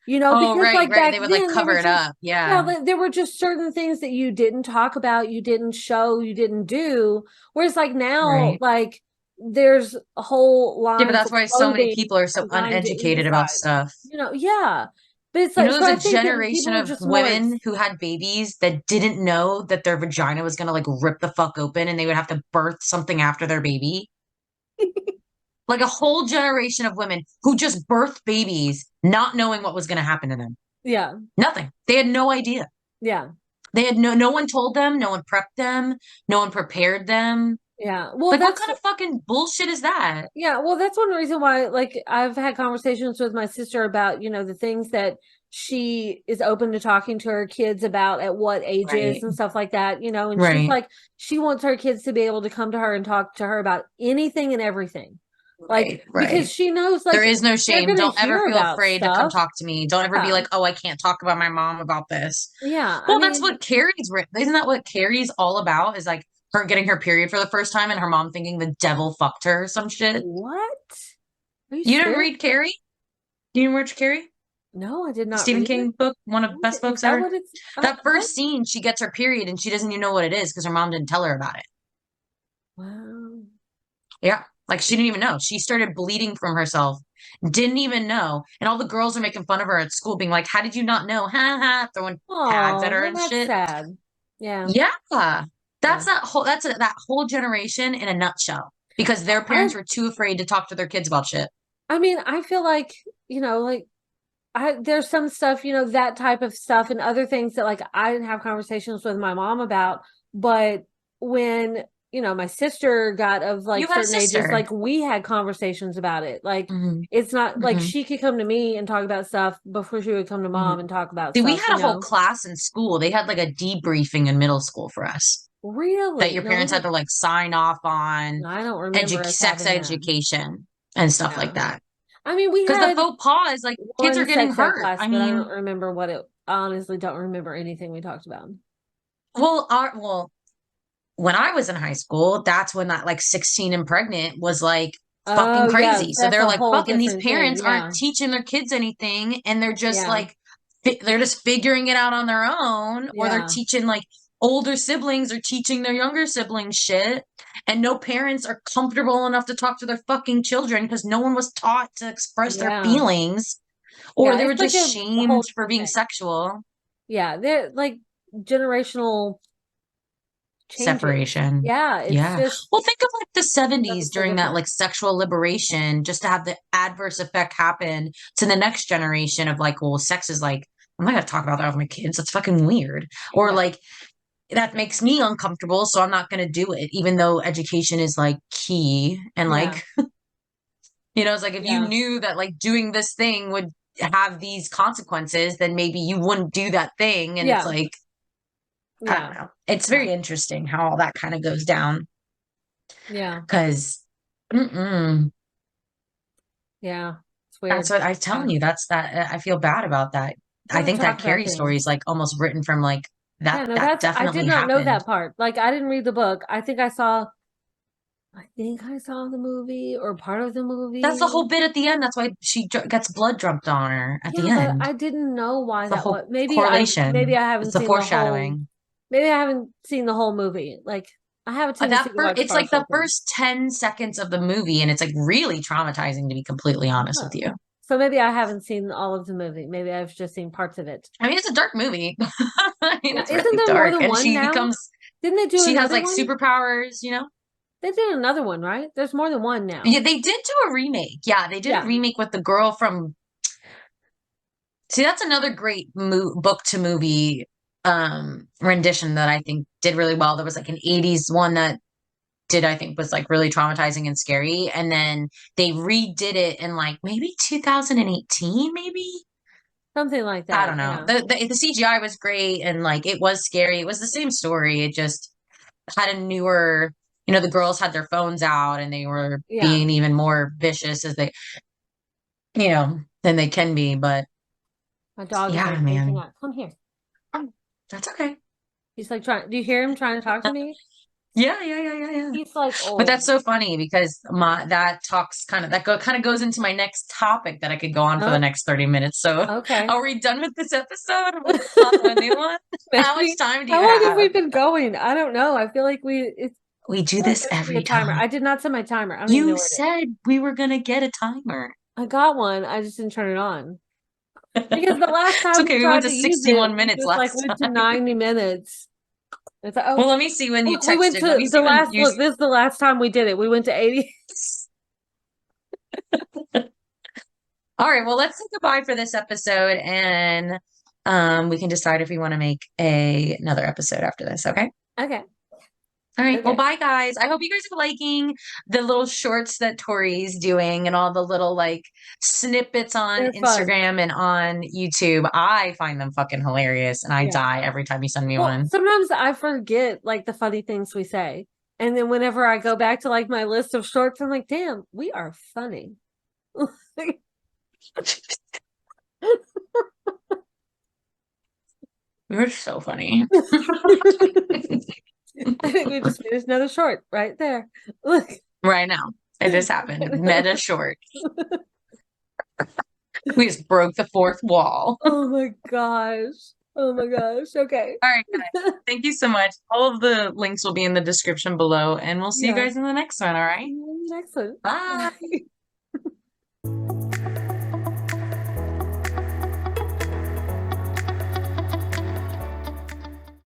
Oh, Because right, like right. back They would like then there cover was it just up. Yeah. there were just certain things that you didn't talk about, you didn't show, you didn't do. Whereas like now, Right. like there's whole Yeah, but lines that's of why so many clothing people are so designed to uneducated about emphasize, stuff. yeah. But it's like, so There's I a think that generation people are of just more, women who had babies that didn't know that their vagina was gonna like rip the fuck open and they would have to birth something after their baby. Like a whole generation of women who just birthed babies not knowing what was gonna happen to them. yeah, Nothing. They had no idea. yeah, They had no one told them, no one prepped them, no one prepared them. yeah. Well, Like what kind of fucking bullshit is that? that's one reason why, like, I've had conversations with my sister about, the things that she is open to talking to her kids about at what ages Right. and stuff like that, and she's Right. like, she wants her kids to be able to come to her and talk to her about anything and everything. Like, Right. because Right. she knows, There like, is no they're shame. gonna Don't ever hear feel about afraid to come stuff. talk to me. Don't ever be Yeah. like, oh, I can't talk about my mom about this. Yeah. I Well, that's mean, what Carrie's written. Isn't that what Carrie's all about? Is like her getting her period for the first time and her mom thinking the devil fucked her or some shit. what? Are you You didn't serious? read Carrie? You didn't watch Carrie? No, I did not Stephen read it. King book, one of the best Is books that ever. what it's That what? first scene, she gets her period and she doesn't even know what it is because her mom didn't tell her about it. Wow. Yeah. Like she didn't even know. She started bleeding from herself. Didn't even know. And all the girls are making fun of her at school, being like, how did you not know? Ha ha, throwing pads at Oh, her well, and that's shit. sad. Yeah. Yeah. That's that whole generation in a nutshell because their I parents were too afraid to talk to their kids about shit. I mean, I feel like, like there's some stuff, that type of stuff and other things that like I didn't have conversations with my mom about, but when, my sister got of You like had a certain ages, sister. like we had conversations about it. Like Hmm. it's not like Hmm. she could come to me and talk about stuff before she would come to Hmm. mom and talk about See, we stuff, had a whole class in school. They had like a debriefing in middle school for us that Really? your No, we parents had did. to like sign off on I don't remember us sex having that. education and stuff like Yeah. that. I mean, we Because the had faux pas is like kids are one getting sex ed hurt. class, I but I mean, don't remember what it honestly don't remember anything we talked about. well, when I was in high school, that's when that like 16 and pregnant was like fucking Oh yeah, crazy. So that's they're a like, whole fucking these different thing. parents aren't Yeah. teaching their kids anything and they're just Yeah. like they're just figuring it out on their own, or they're Yeah. teaching like older siblings are teaching their younger siblings shit, and no parents are comfortable enough to talk to their fucking children because no one was taught to express their Yeah. feelings, or Yeah. they were It's like just a shamed whole for different being thing. sexual. Yeah. They're like generational changes. Separation. Yeah. It's Yeah. just Well, think of like the stuff 70s is so during that different. like sexual liberation, just to have the adverse effect happen to the next generation of like, well, sex is like, I'm not gonna talk about that with my kids. That's fucking weird. Or Yeah. like that makes me uncomfortable, so I'm not gonna do it, even though education is like key. And Yeah. like, it's like if you Yeah. knew that like doing this thing would have these consequences, then maybe you wouldn't do that thing. And it's Yeah. like, I don't Yeah. know. It's Yeah. very interesting how all that kind of goes down. Yeah. Because mm-mm, Yeah. It's that's weird. what I'm Yeah. telling you. That's that. I feel bad about that. I Gotta think that talk about Carrie story is things. like almost written from like Yeah, that. no, That I did definitely not know happened. that part. Like I didn't read the book. I think I saw the movie or part of the That's the whole movie. bit at the end. That's why she gets blood dumped on her at the Yeah, but end. I didn't know why It's the that whole was. Maybe correlation. I It's haven't the seen the whole foreshadowing. maybe I haven't seen the whole movie. Like I have a tendency to watch It's like the partial things. first 10 seconds of the movie, and it's like really traumatizing to be completely honest with Oh. you. So maybe I haven't seen all of the movie. Maybe I've just seen parts of it. I mean, it's a dark movie. I mean, Yeah, it's isn't really there more dark. than And one now? Didn't they do she has another like one? superpowers. They did another one, right? There's more than one now. Yeah, they did do a remake. Yeah, they did a Yeah. remake with the girl from. See, that's another great book to movie rendition that I think did really well. There was like an 80s one that I think was like really traumatizing and scary. And then they redid it in like maybe 2018, maybe. Something like I that. don't know. Yeah. The CGI was great and like it was scary. It was the same story. It just had a newer, the girls had their phones out and they were Yeah. being even more vicious as they, than they can be. But My dog is yeah, like freaking man, out. Come here. that's okay. He's like trying. Do you hear him trying to talk to me? Yeah, yeah, yeah, yeah, yeah. He's like But old. that's so funny because that talks kind of goes into my next topic that I could go on for the Oh, next 30 minutes. So okay. are we done with this episode? Are we on to a new one? How much Maybe. time do How you long have we have? been going? I don't know. I feel like We I do feel like this there should be a every timer. time. I did not set my timer. I don't even know You where it is. said we were gonna get a timer. I got one. I just didn't turn it on. Because the last It's time we okay. We went tried to to use it, 61 we minutes just like last went to time. 90 minutes. It's like, oh, Well, let me see when you look, we went texted. Let to me the see when last you. look, this is the last time we did it. We went to 80. All right. Well, let's say goodbye for this episode, and we can decide if we want to make another episode after this. Okay. Okay. All right. Well, Okay. bye, guys. I hope you guys are liking the little shorts that Tori's doing and all the little like snippets on They're fun. Instagram and on YouTube. I find them fucking hilarious, and I Yeah. die every time you send me Well, one. sometimes I forget like the funny things we say. And then whenever I go back to like my list of shorts, I'm like, damn, we are funny. You're so funny. I think we just finished another short right there. Look. Right now. It just happened. Meta short. We just broke the fourth wall. Oh my gosh. Oh my gosh. Okay. All right, guys. Thank you so much. All of the links will be in the description below, and we'll see you Yeah. guys in the next one. All right. Next one. Bye. Bye.